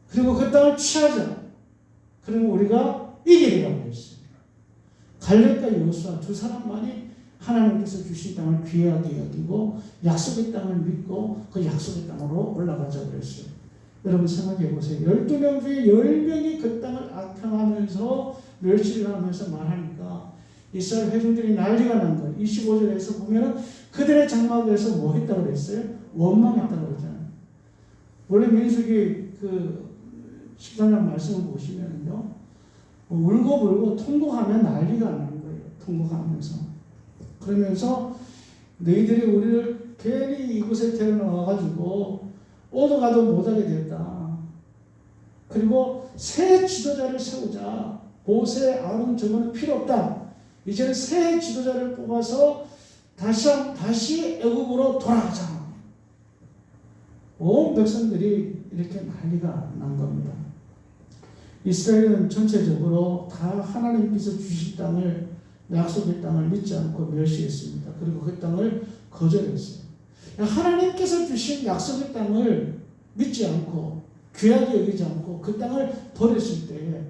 그리고 그 땅을 취하자. 그러면 우리가 이기리라고 했어요. 갈렙과 여호수아 두 사람만이 하나님께서 주신 땅을 귀하게 여기고 약속의 땅을 믿고 그 약속의 땅으로 올라가자 그랬어요. 여러분 생각해 보세요. 12명 중에 10명이 그 땅을 악평하면서 멸시를 하면서 말하니까 이스라엘 회중들이 난리가 난 거예요. 25절에서 보면은 그들의 장막에서 뭐 했다고 그랬어요? 원망했다고 그러잖아요. 원래 민수기 그 13장 말씀을 보시면요, 울고불고 통곡하면 난리가 나는 거예요. 통곡하면서. 그러면서 너희들이 우리를 괜히 이곳에 데려나와가지고 오도 가도 못하게 됐다. 그리고 새 지도자를 세우자. 모세, 아론 저거는 필요 없다. 이제는 새 지도자를 뽑아서 다시 애굽으로 돌아가자. 온 백성들이 이렇게 난리가 난 겁니다. 이스라엘은 전체적으로 다 하나님께서 주신 땅을, 약속의 땅을 믿지 않고 멸시했습니다. 그리고 그 땅을 거절했어요. 하나님께서 주신 약속의 땅을 믿지 않고 귀하게 여기지 않고 그 땅을 버렸을 때에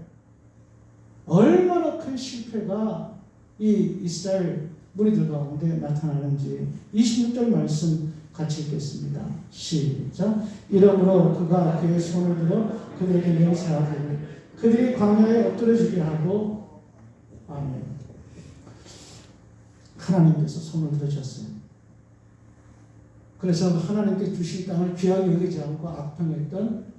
얼마나 큰 실패가 이 이스라엘 무리들 가운데 나타나는지 26절 말씀 같이 읽겠습니다. 시작. 이러므로 그가 그의 손을 들어 그들에게 맹세하고 그들이 광야에 엎드려지게 하고 아멘. 하나님께서 손을 들으셨어요. 그래서 하나님께 주신 땅을 귀하게 여기지 않고 악평했던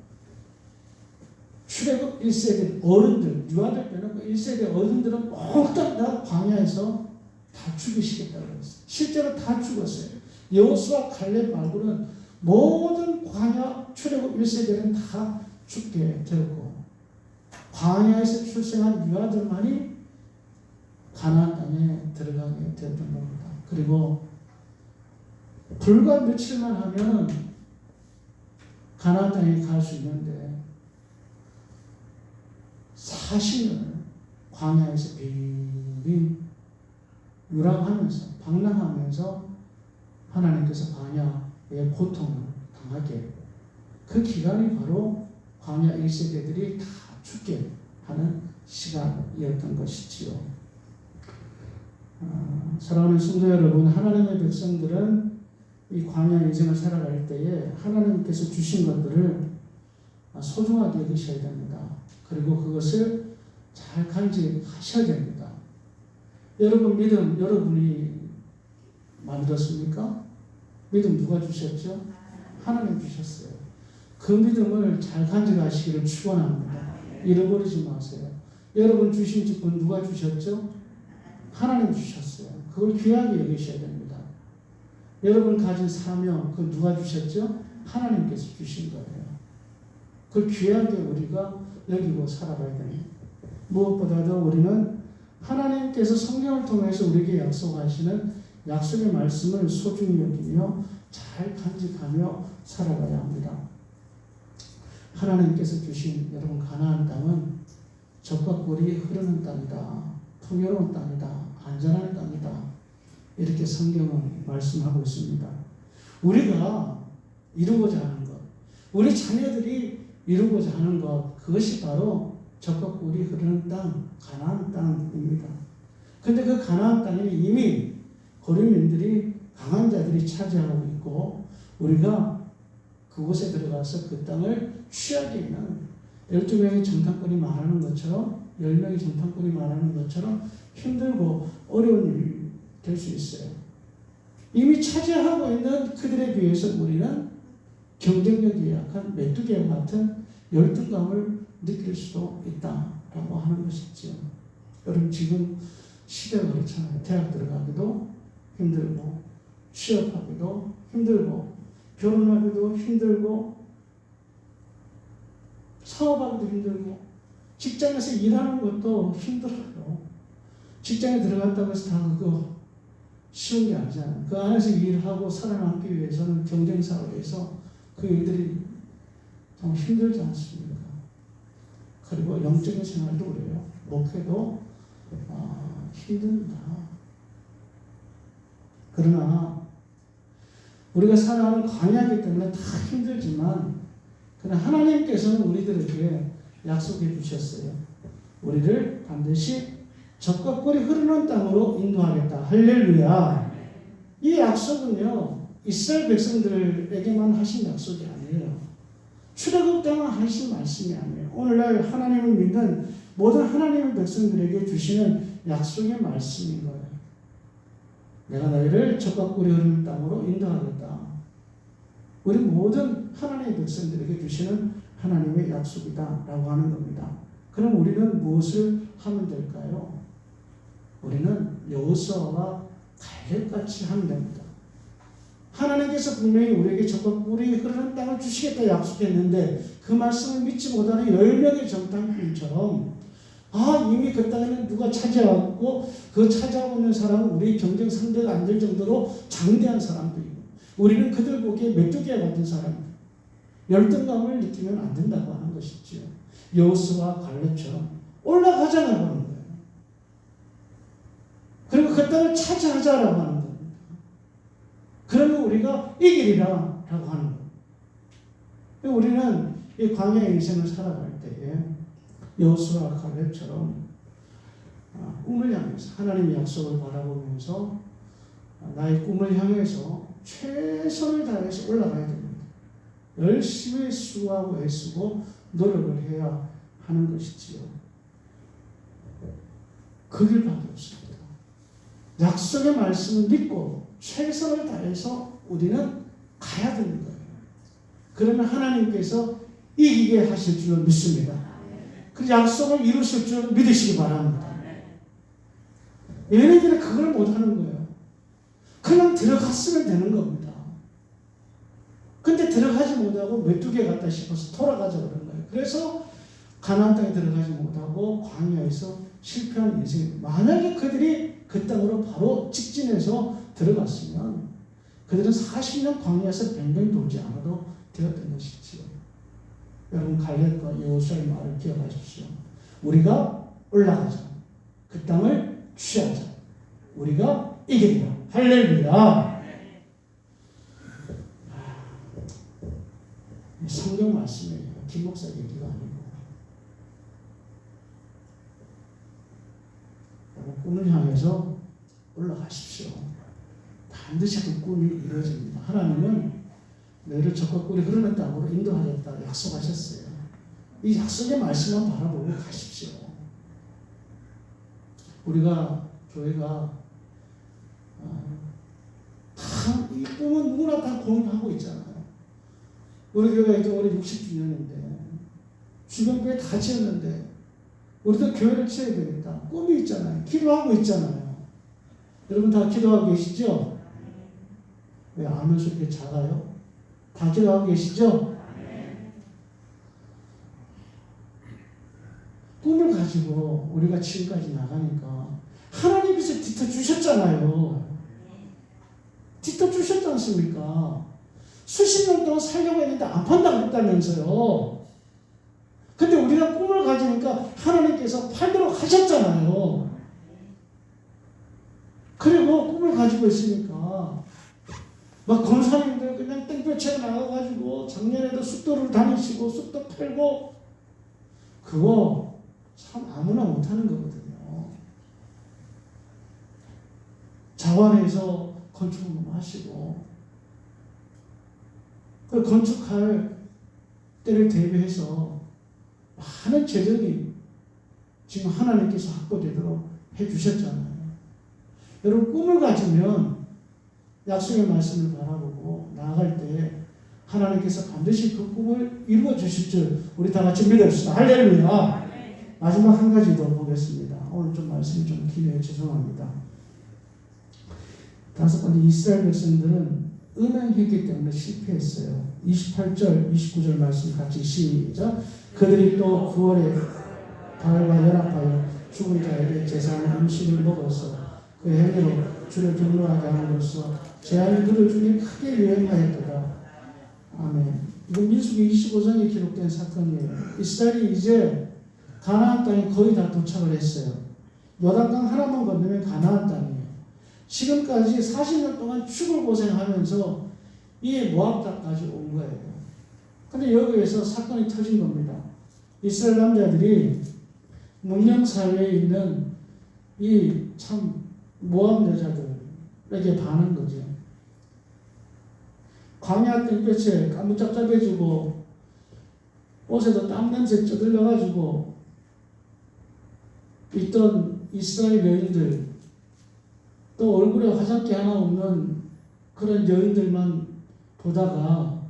출애굽 1세대 어른들, 유아들 빼놓고 1세대 어른들은 모두 다 광야에서 다 죽이시겠다고 했어요. 실제로 다 죽었어요. 여호수아 갈렙 말고는 모든 광야 출애굽 1세대는 다 죽게 되었고 광야에서 출생한 유아들만이 가나안 땅에 들어가게 되었던 겁니다. 그리고 불과 며칠만 하면 가나안 땅에 갈 수 있는데 40년을 광야에서 빙빙 유랑하면서 방랑하면서 하나님께서 광야의 고통을 당하게 했고 그 기간이 바로 광야 1세대들이 다 죽게 하는 시간이었던 것이지요. 사랑하는 성도 여러분, 하나님의 백성들은 이 광야 인생을 살아갈 때에 하나님께서 주신 것들을 소중하게 여기셔야 됩니다. 그리고 그것을 잘 간직하셔야 됩니다. 여러분 믿음 여러분이 만들었습니까? 믿음 누가 주셨죠? 하나님 주셨어요. 그 믿음을 잘 간직하시기를 축원합니다. 잃어버리지 마세요. 여러분 주신 직분 누가 주셨죠? 하나님 주셨어요. 그걸 귀하게 여기셔야 됩니다. 여러분 가진 사명 그 누가 주셨죠? 하나님께서 주신 거예요. 그걸 귀하게 우리가 여기고 살아가야 됩니다. 무엇보다도 우리는 하나님께서 성경을 통해서 우리에게 약속하시는 약속의 말씀을 소중히 여기며 잘 간직하며 살아가야 합니다. 하나님께서 주신 여러분 가나안 땅은 젖과 꿀이 흐르는 땅이다. 풍요로운 땅이다. 안전한 땅이다. 이렇게 성경은 말씀하고 있습니다. 우리가 이루고자 하는 것, 우리 자녀들이 이루고자 하는 것, 그것이 바로 젖과 꿀이 흐르는 땅, 가나안 땅입니다. 그런데 그 가나안 땅에 이미 거류민들이 강한 자들이 차지하고 있고 우리가 그곳에 들어가서 그 땅을 취하기에는 12명의 정탐꾼이 말하는 것처럼 10명의 정탐꾼이 말하는 것처럼 힘들고 어려운 일이 될 수 있어요. 이미 차지하고 있는 그들에 비해서 우리는 경쟁력이 약한 메뚜기와 같은 열등감을 느낄 수도 있다라고 하는 것이죠. 여러분 지금 시대가 그렇잖아요. 대학 들어가기도 힘들고 취업하기도 힘들고 결혼하기도 힘들고 사업하기도 힘들고 직장에서 일하는 것도 힘들어요. 직장에 들어갔다고 해서 다 그거 쉬운 게 아니잖아요. 그 안에서 일하고 살아남기 위해서는 경쟁사회에서 그 일들이 좀 힘들지 않습니까? 그리고 영적인 생활도 그래요. 목회도 힘듭니다. 그러나 우리가 살아가는 광야이기 때문에 다 힘들지만 그러나 하나님께서는 우리들에게 약속해 주셨어요. 우리를 반드시 젖과 꿀이 흐르는 땅으로 인도하겠다. 할렐루야. 이 약속은요 이스라엘 백성들에게만 하신 약속이 아니에요. 출애굽 때만 하신 말씀이 아니에요. 오늘날 하나님을 믿는 모든 하나님의 백성들에게 주시는 약속의 말씀인 거예요. 내가 너희를 젖과 꿀이 흐르는 땅으로 인도하겠다. 우리 모든 하나님의 백성들에게 주시는 하나님의 약속이다 라고 하는 겁니다. 그럼 우리는 무엇을 하면 될까요? 우리는 여호수아와 갈렙같이 하면 됩니다. 하나님께서 분명히 우리에게 젖과 꿀이 흐르는 땅을 주시겠다 약속했는데 그 말씀을 믿지 못하는 10명의 정탐꾼처럼 이미 그 땅에는 누가 차지하고 그 차지하고 있는 사람은 우리 경쟁 상대가 안 될 정도로 장대한 사람들이고 우리는 그들 보기에 메뚜기와 같은 사람들. 열등감을 느끼면 안 된다고 하는 것이지요. 여호수아와 갈렙처럼 올라가자라고 하는 거예요. 그리고 그 땅을 차지하자라고 하는 겁니다. 그러면 우리가 이기리라라고 하는 거예요. 우리는 이 광야 인생을 살아갈 때에 여호수아와 갈렙처럼 꿈을 향해서 하나님의 약속을 바라보면서 나의 꿈을 향해서 최선을 다해서 올라가야 됩니다. 열심히 수고하고 애쓰고 노력을 해야 하는 것이지요. 그 길밖에 없습니다. 약속의 말씀을 믿고 최선을 다해서 우리는 가야 되는 거예요. 그러면 하나님께서 이기게 하실 줄 믿습니다. 그 약속을 이루실 줄 믿으시기 바랍니다. 얘네들은 그걸 못하는 거예요. 그냥 들어갔으면 되는 겁니다. 근데 들어가지 못하고 메뚜기 같다 싶어서 돌아가자 그런 거예요. 그래서 가나안 땅에 들어가지 못하고 광야에서 실패한 인생. 만약에 그들이 그 땅으로 바로 직진해서 들어갔으면 그들은 40년 광야에서 뱅뱅 돌지 않아도 되었던 것이지요. 여러분 갈렙과 여호수아의 말을 기억하십시오. 우리가 올라가자. 그 땅을 취하자. 우리가 이긴다. 할렐루야. 성경 말씀이에요. 김 목사 얘기가 아니고. 꿈을 향해서 올라가십시오. 반드시 그 꿈이 이루어집니다. 하나님은 너희를 적과 꿀이 흐르는 땅으로 인도하겠다 약속하셨어요. 이 약속의 말씀만 바라보고 가십시오. 우리가 교회가 이 꿈은 누구나 다 공유하고 있잖아요. 우리 교회가 이제 올해 60주년인데 주변 교회 다 지었는데 우리도 교회를 지어야 되겠다. 꿈이 있잖아요. 기도하고 있잖아요. 여러분 다 기도하고 계시죠? 왜 아멘 소리 이렇게 작아요? 다 기도하고 계시죠? 꿈을 가지고 우리가 지금까지 나가니까 하나님께서 뒤터주셨잖아요. 뒤터주셨지 않습니까? 수십 년 동안 살려고 했는데 안 판다고 했다면서요. 근데 우리가 꿈을 가지니까 하나님께서 팔도록 하셨잖아요. 그리고 꿈을 가지고 있으니까 막 권사님들 그냥 땡볕에 나가가지고 작년에도 숫도를 다니시고 숫도 팔고 그거 참 아무나 못하는 거거든요. 자원에서 건축을 하시고 그 건축할 때를 대비해서 많은 재정이 지금 하나님께서 확보되도록 해주셨잖아요. 여러분 꿈을 가지면 약속의 말씀을 바라보고 나아갈 때 하나님께서 반드시 그 꿈을 이루어 주실 줄 우리 다 같이 믿읍시다. 할렐루야. 마지막 한 가지 더 보겠습니다. 오늘 좀 말씀이 좀 기네요. 죄송합니다. 다섯 번째, 이스라엘 백성들은 음행했기 때문에 실패했어요. 28절, 29절 말씀 같이 시작. 그들이 또 9월에 바알과 연합하여 죽은 자에게 제사하는 음식을 먹어서 그 행위로 주를 경노하게 함으로써 재앙이 그들 중에 크게 유행하였도다. 아멘. 이건 민수기 25장에 기록된 사건이에요. 이스라엘이 이제 가나안 땅에 거의 다 도착을 했어요. 요단강 하나만 건너면 가나안 땅이에요. 지금까지 40년 동안 죽을 고생하면서 이 모압 땅까지 온 거예요. 근데 여기에서 사건이 터진 겁니다. 이스라엘 남자들이 문명 사회에 있는 이 참 모압 여자들에게 반한 거죠. 광야 땡볕에 까무잡잡해지고 옷에도 땀 냄새 쪄들려가지고 있던 이스라엘 여인들, 또 얼굴에 화장기 하나 없는 그런 여인들만 보다가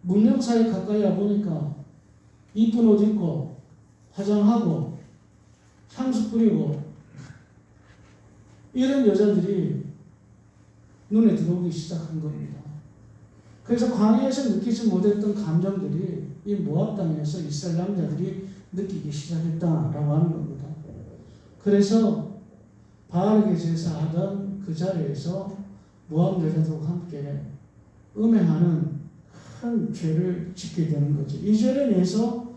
문명사에 가까이 와보니까 이쁜 옷 입고 화장하고 향수 뿌리고 이런 여자들이 눈에 들어오기 시작한 겁니다. 그래서 광야에서 느끼지 못했던 감정들이 이 모압 땅에서 이스라엘 남자들이 느끼기 시작했다라고 하는 겁니다. 그래서 바알에게 제사하던 그 자리에서 모압 여자들과 함께 음행하는 큰 죄를 짓게 되는 거죠. 이 죄를 인해서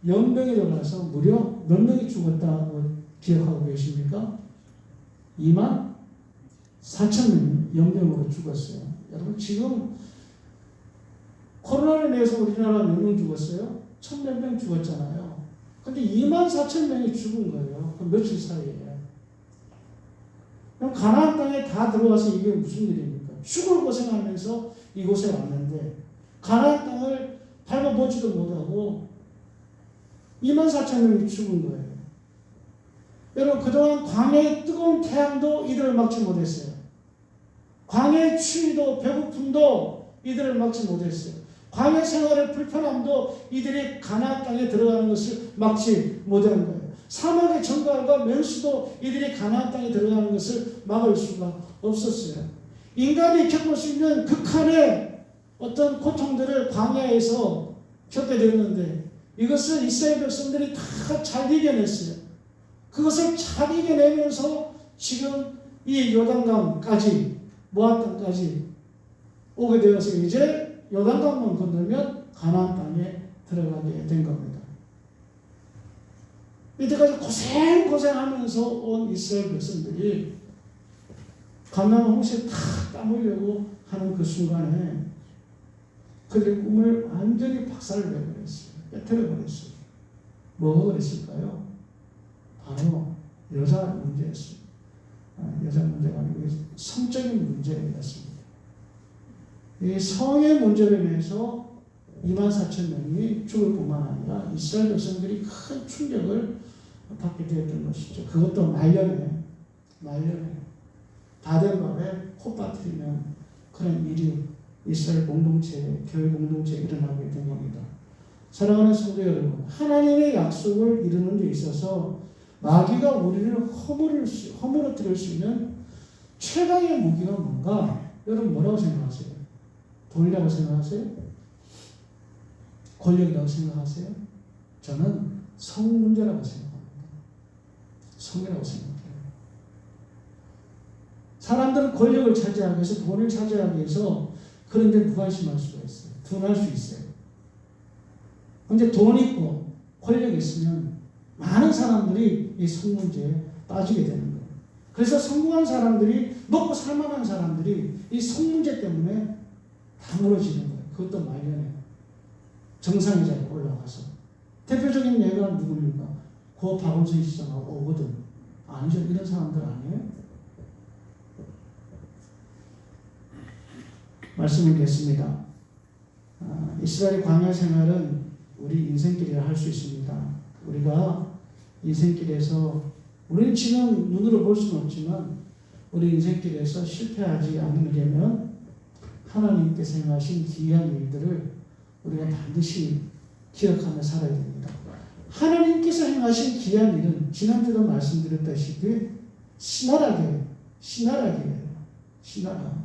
연병이 돌아서 무려 몇 명이 죽었다고 기억하고 계십니까? 2만 4천 명이 연병으로 죽었어요. 여러분 지금 코로나로 인해서 우리나라 몇 명 죽었어요? 1,000몇 명 죽었잖아요. 근데 2만 4천 명이 죽은 거예요. 그 며칠 사이에. 그럼 가나안 땅에 다 들어와서 이게 무슨 일입니까? 죽을 고생하면서 이곳에 왔는데 가나안 땅을 밟아보지도 못하고 2만 4천 명이 죽은 거예요. 여러분 그동안 광야의 뜨거운 태양도 이들을 막지 못했어요. 광야의 추위도 배고픔도 이들을 막지 못했어요. 광야 생활의 불편함도 이들이 가나안 땅에 들어가는 것을 막지 못한 거예요. 사막의 정갈과 멸시도 이들이 가나안 땅에 들어가는 것을 막을 수가 없었어요. 인간이 겪을 수 있는 극한의 어떤 고통들을 광야에서 겪게 되었는데 이것을 이스라엘 백성들이 다 잘 이겨냈어요. 그것을 잘 이겨내면서 지금 이 요단강까지 모압 땅까지 오게 되어서 이제 요단강만 건너면 가나안 땅에 들어가게 된 겁니다. 이때까지 고생하면서 온 이스라엘 백성들이 가나안 홍수에 탁 따르려고 하는 그 순간에 그들의 꿈을 완전히 박살내버렸어요. 깨트려버렸어요. 뭐가 그랬을까요? 바로 여자 문제였어요. 여자 문제가 아니고 성적인 문제였습니다. 이 성의 문제로 인해서 2만 4천 명이 죽을 뿐만 아니라 이스라엘 백성들이 큰 충격을 받게 되었던 것이죠. 그것도 말년에 바델밥에 코 빠뜨리는 그런 일이 이스라엘 공동체, 교회 공동체에 일어나게 된 겁니다. 사랑하는 성도 여러분, 하나님의 약속을 이루는 데 있어서 마귀가 우리를 허물어뜨릴 수 있는 최강의 무기가 뭔가? 여러분 뭐라고 생각하세요? 돈이라고 생각하세요? 권력이라고 생각하세요? 저는 성 문제라고 생각합니다. 성이라고 생각해요. 사람들은 권력을 차지하기 위해서, 돈을 차지하기 위해서 그런 데 무관심할 수가 있어요. 둔할 수 있어요. 근데 돈 있고 권력 있으면 많은 사람들이 이 성 문제에 빠지게 되는 거예요. 그래서 성공한 사람들이, 먹고 살만한 사람들이 이 성 문제 때문에 다 무너지는 거예요. 그것도 말년에 정상의 자리에 올라가서. 대표적인 예가 누굽니까? 고 박원순 시장하고 오거든. 아니죠. 이런 사람들 아니에요? 말씀을 드렸습니다. 이스라엘 광야 생활은 우리 인생길이라 할 수 있습니다. 우리가 인생길에서, 우리는 지금 눈으로 볼 수는 없지만 우리 인생길에서 실패하지 않으려면 하나님께서 행하신 귀한 일들을 우리가 반드시 기억하며 살아야 됩니다. 하나님께서 행하신 귀한 일은 지난주도 말씀드렸다시피 신나라기예요. 신나라.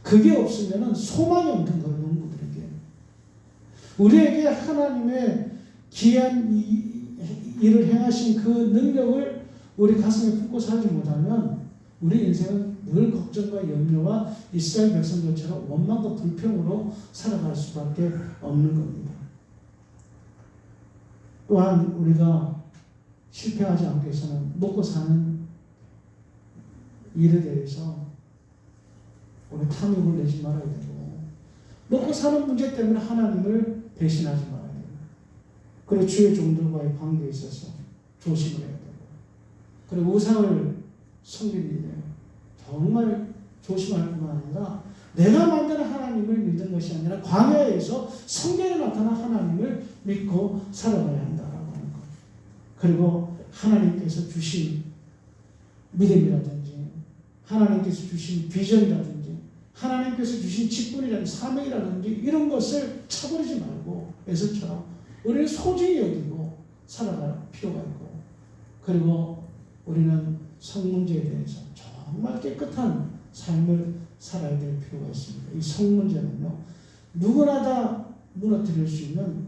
그게 없으면 소망이 없는 거예요. 농부들에게. 우리에게 하나님의 귀한 일을 행하신 그 능력을 우리 가슴에 품고 살지 못하면 우리 인생은 늘 걱정과 염려와 이스라엘 백성들처럼 원망과 불평으로 살아갈 수밖에 없는 겁니다. 또한 우리가 실패하지 않기 위해서는 먹고 사는 일에 대해서 우리 탐욕을 내지 말아야 되고, 먹고 사는 문제 때문에 하나님을 배신하지 말아야 되고, 그리고 주의 종들과의 관계에 있어서 조심을 해야 되고, 그리고 우상을 섬기는 일에 정말 조심할 뿐만 아니라 내가 만드는 하나님을 믿는 것이 아니라 광야에서 성경에 나타난 하나님을 믿고 살아가야 한다라고 하는 것. 그리고 하나님께서 주신 믿음이라든지 하나님께서 주신 비전이라든지 하나님께서 주신 직분이라든지 사명이라든지 이런 것을 차버리지 말고 에서처럼 우리는 소중히 여기고 살아갈 필요가 있고, 그리고 우리는 성 문제에 대해서 정말 깨끗한 삶을 살아야 될 필요가 있습니다. 이 성 문제는요, 누구나 다 무너뜨릴 수 있는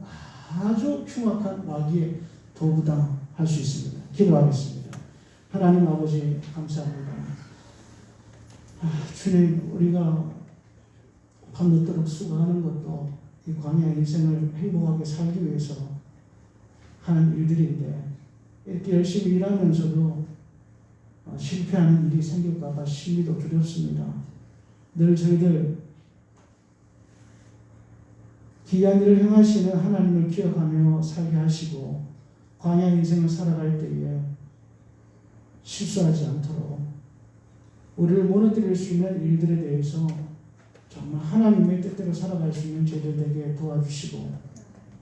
아주 흉악한 마귀의 도구다 할 수 있습니다. 기도하겠습니다. 하나님 아버지 감사합니다. 주님, 우리가 밤늦도록 수고하는 것도 이 광야 인생을 행복하게 살기 위해서 하는 일들인데, 이렇게 열심히 일하면서도 실패하는 일이 생길까봐 심히도 두렵습니다. 늘 저희들 귀한 일을 행하시는 하나님을 기억하며 살게 하시고, 광야 인생을 살아갈 때에 실수하지 않도록 우리를 무너뜨릴 수 있는 일들에 대해서 정말 하나님의 뜻대로 살아갈 수 있는 저희들 되게 도와주시고,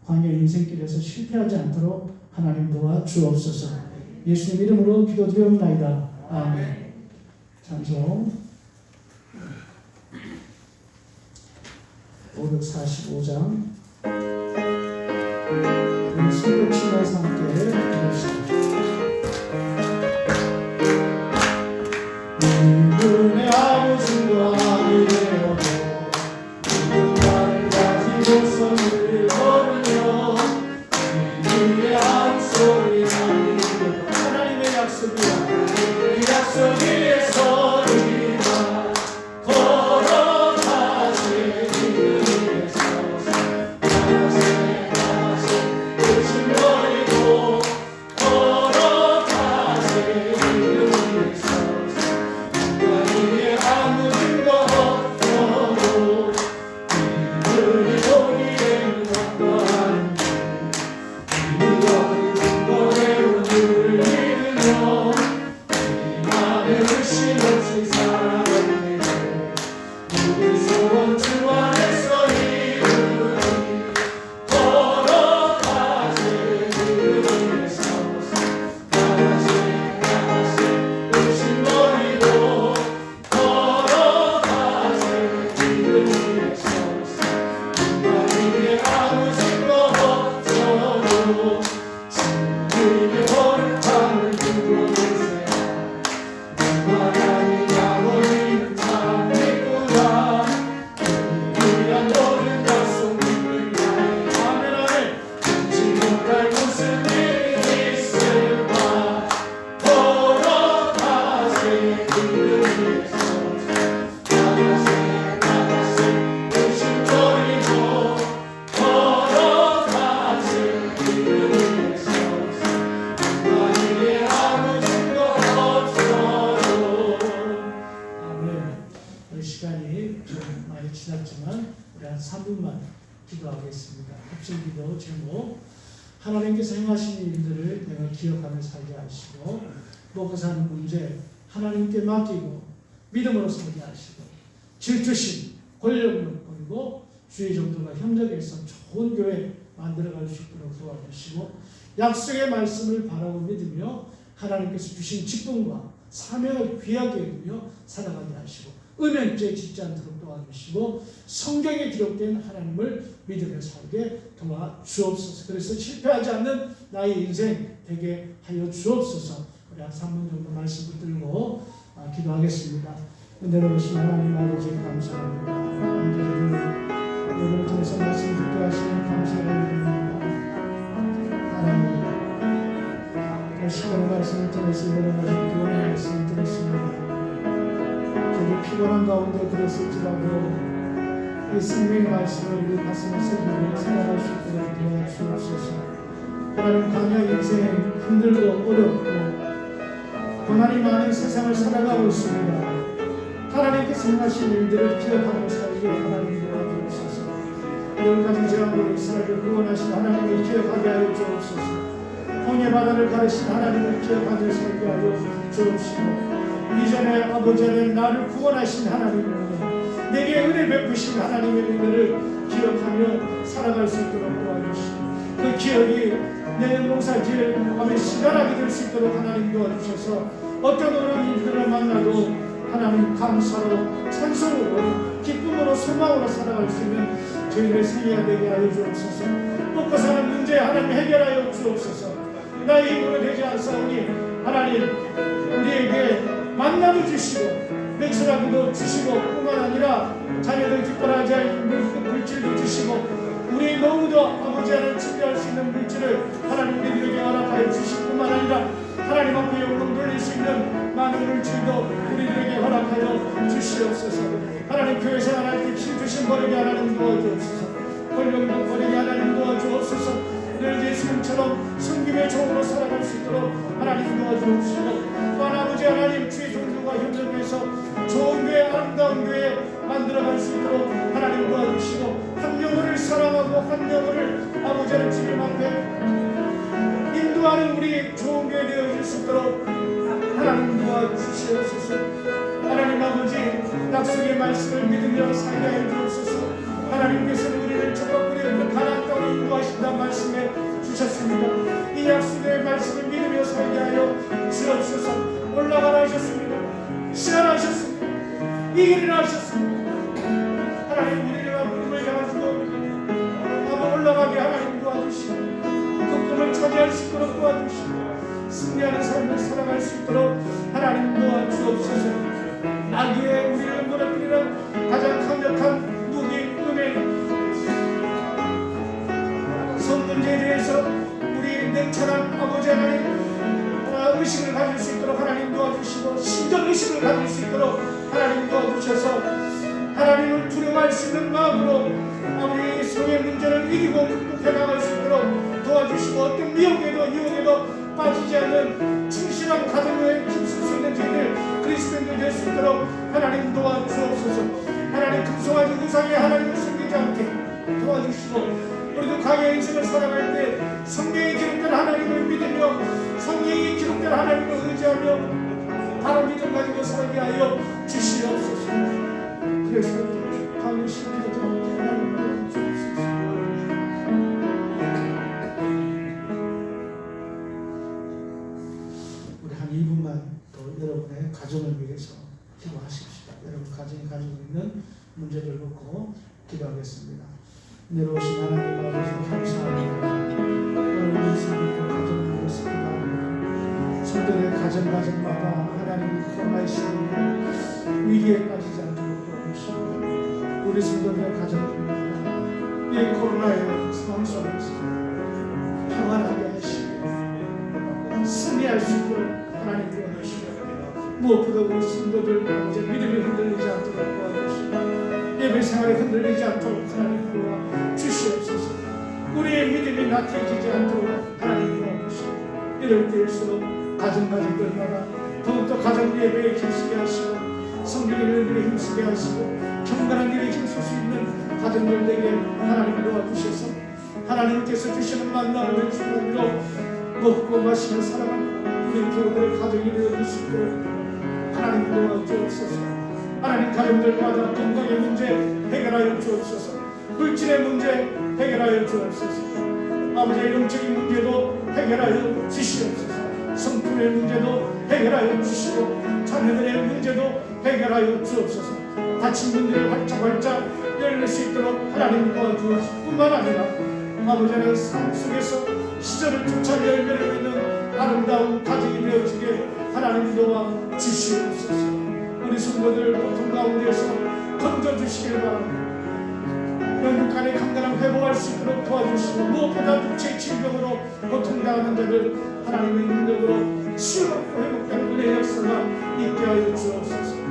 광야 인생길에서 실패하지 않도록 하나님 도와주옵소서. 예수님 이름으로 기도드리옵나이다. 아멘. 찬송 545장 우리 손뼉 치면서 함께 부릅시다. 이분의 아무 증거 아니 되어도 이분만을 가지고 손을 걸으며 이분의 아무 소리 아니 되어도 하나님의 약속이야. 그 약속 위에서 우리가 걸어가세. 그 위에서 나가세 나가세 의심 버리고 걸어가세. 그 위에서 하나님의 아무 증거 없어도 이들이 보기에는 어떠한 이들이 증거대로 늘 믿으며 의심 없이 살아가네. 우리 소원 주 안에서 이루니 걸어가세. 그 위에서 나가세 나가세 의심 버리고 걸어가세. 그 위에서 하나님의 아무 증거 없어도 주님의 허락함을 두고 계세요. 하나님 아버지는 참 믿구나. 우리가 모든 약속 믿는 자의 아멘 아멘. 잊지 못할 무슨 일이 있을까. 걸어가세. 그 위에서 나가세 나가세 의심 버리고 걸어가세. 그 위에서 하나님의 아무 증거 없어도. 아멘. 우리 시간이 좀 많이 지났지만 우리 한 3분만 기도하겠습니다. 합심기도 제목, 하나님께서 행하신 일들을 내가 기억하며 살게 하시고, 먹고 사는 문제 하나님께 맡기고 믿음으로 살게 하시고, 질투심, 권력을 버리고 주의 정도가 협력해서 좋은 교회 만들어갈 수 있도록 도와주시고, 약속의 말씀을 바라고 믿으며 하나님께서 주신 직분과 사명을 귀하게 여기며 살아가게 하시고, 음행죄에 짓지 않도록 도와주시고, 성경에 기록된 하나님을 믿으며 살게 도와주옵소서. 그래서 실패하지 않는 나의 인생 되게 하여 주옵소서. 우리 한 3분 정도 말씀 붙들고 기도하겠습니다. 은혜로 오신 하나님 아버지 감사합니다. 오늘 통해서 말씀 듣게 하시는 감사를 드립니다. 하나님, 시간의 말씀을 통해서 여러가지 교훈의 말씀을 들었습니다. 저도 피곤한 가운데 들었을지라도 이 생명의 말씀을 우리 가슴에 새기고 살아갈 수 있도록 도와주옵소서. 하나님, 광야 인생 힘들고 어렵고 고난이 많은 세상을 살아가고 있습니다. 하나님께서 행하신 일들을 기억하며 살기에 하나님 도와주옵소서. 여러 가지 재앙으로 이스라엘을 구원하신 하나님을 기억하게 하여 주옵소서. 홍해 바다를 가르신 하나님을 기억하며 살게 하여 주옵시고, 이전에 아버지 안에 나를 구원하신 하나님을, 내게 은혜 베푸신 하나님의 은혜를 기억하며 살아갈 수 있도록 도와주시고, 그 기억이 내 농사지을 밤에 시간하게 될 수 있도록 하나님 도와주셔서, 어떤 어려운 일들을 만나도 하나님 감사로, 찬송으로, 기쁨으로, 소망으로 살아갈 수 있는 저희들의 생애가 되게 하여 주옵소서. 먹고 사는 문제 하나님 해결하여 주옵소서. 나의 힘으로 되지 않사오니 하나님, 우리에게 만나도 주시고 매출하기도 주시고, 뿐만 아니라 자녀들 기뻐하지 않는 물질도 주시고, 우리 너무도 아버지 하나님 준비할 수 있는 물질을 하나님 우리에게 허락하여 있는 많은 물질도 우리들에게 허락하여 주시옵소서. 하나님 교회 생활할 때 힘 주신 버리게 하나님 도와주옵소서. 권력도 버리게 하나님 도와주옵소서. 늘 예수님처럼 성김의 종으로 살아갈 수 있도록 하나님 도와주옵시고, 또한 아버지 하나님 주의 종들과 협력해서 좋은 교회, 아름다운 교회 만들어갈 수 있도록 하나님 도와주시고, 한 영혼을 사랑하고 한 영혼을 아버지 하나님 주님 앞에 인도하는 우리 좋은 교회 되어질 수 있도록 하나님 도와주시옵소서. 하나님 아버지 약속의 말씀을 믿으며 살게 하여 주옵소서. 하나님께서는 우리를 저버리는 가나안 땅으로 인도하신다는 말씀에 주셨습니다. 이 약속의 말씀을 믿으며 살게 하여 주옵소서. 올라가라 하셨습니다. 시하라 하셨습니다. 이기리라 하셨습니다. 하나님 우리를 꿈을 향하시고 한번 올라가게 하나님 도와주시고, 그 꿈을 차지할 수 있도록 도와주시고, 승리하는 삶을 살아갈 수 있도록 하나님 도와주옵소서. 마귀의 우리를 무너뜨리는 가장 강력한 무기, 음행, 성문제에 대해서 우리 냉철한 아버지 하나님 의식을 가질 수 있도록 하나님 도와주시고, 신정의식을 가질 수 있도록 하나님 도와주셔서 하나님을 두려워할 수 있는 마음으로 우리 성의 문제를 이기고 극복해 나갈 수 있도록 도와주시고, 어떤 미혹에도 유혹에도 빠지지 않는 충실한 가정에 힘쓸 수 있는 저희들 그리스도인들 될 수 있도록 하나님 도와주옵소서. 하나님 금송아지 우상의 하나님을 섬기지 않게 도와주시고, 우리도 강의 인생을 살아갈 때 성경에 기록된 하나님을 믿으며 성경에 기록된 하나님을 의지하며 바른 믿음 가지고 살게 하여 주시옵소서. 그래서 강의 신뢰자 하나님 도와주옵소서. 우리 한 2분만 더 여러분의 가정을 위해서 기도하십시다. 여러분 가정이 가지고 있는 문제를 놓고 기도하겠습니다. 내려오신 하나님 아버지 감사합니다. 오늘 말씀부터 가정을 위해서 기도합니다. 성도의 가정마다 하나님이 코로나 시대에 위기에 빠지지 않도록 도와주시고, 우리 성도의 가정입니다. 이 코로나의 상황 속에서 평안하게 하시고 승리할 수 있도록 하나님 도와주시고, 무엇보다 우리 성도들 믿음이 흔들리지 않도록 도와주시고, 예배 생활에 흔들리지 않도록 하나님 도와주시옵소서. 우리의 믿음이 나태해지지 않도록 하나님 도와주시고, 이럴 때일수록 가정들마다 더욱더 가정 예배에 힘쓰게 하시고, 성경의 일에 힘쓰게 하시고, 경건한 일에 힘쓸 수 있는 가정들에게 하나님 도와주셔서 하나님께서 주시는 만남을 주님으로 먹고 마시며 살아가는 우리 교우들의 가정이 되어질 수 있도록 하나님 도와주옵소서. 하나님 가정들마다 건강의 문제 해결하여 주옵소서. 물질의 문제 해결하여 주옵소서. 아버지의 영적인 문제도 해결하여 주시옵소서. 성품의 문제도 해결하여 주시고, 자녀들의 문제도 해결하여 주옵소서. 다친 분들이 활짝 열릴 수 있도록 하나님 도와주옵소서. 뿐만 아니라 아버지의 삶 속에서 시절을 쫓아 열매를 맺는 아름다운 가정이 되어지게 하나님 도와주시옵소서. 우리 성도들 고통 가운데서 건져주시길 바랍니다. 영육간의 강건함 회복할 수 있도록 도와주시고, 무엇보다 육체의 질병으로 고통당하는 자들 하나님의 능력으로 치유받고 회복되는 은혜의 역사가 있게 하여 주옵소서.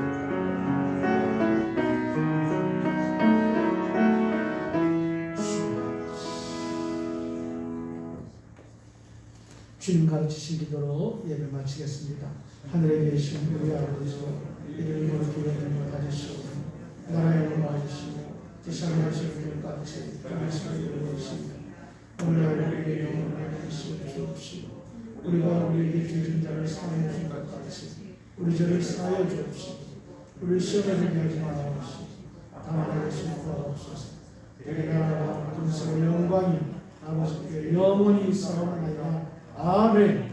주님 가르치신 기도로 예배 마치겠습니다. 하늘에 계신 우리 아버지여, 이름으로 기도하는 것 가지시고, 나라의 영광 받으시고, 지상에 하시는 것 같이 땅에서 이루어지시며, 오늘 우리에게 영원한 말씀을 주옵시고, 우리가 우리에게 죄진 자를 사하여 준 것 같이 우리 죄를 사하여 주옵시고, 우리 시험에 들게 하지 마옵시고 다만 예수님 구하옵소서. 내가 나라와 권세와 영광이 아버지께 영원히 있사옵나이다. 아멘.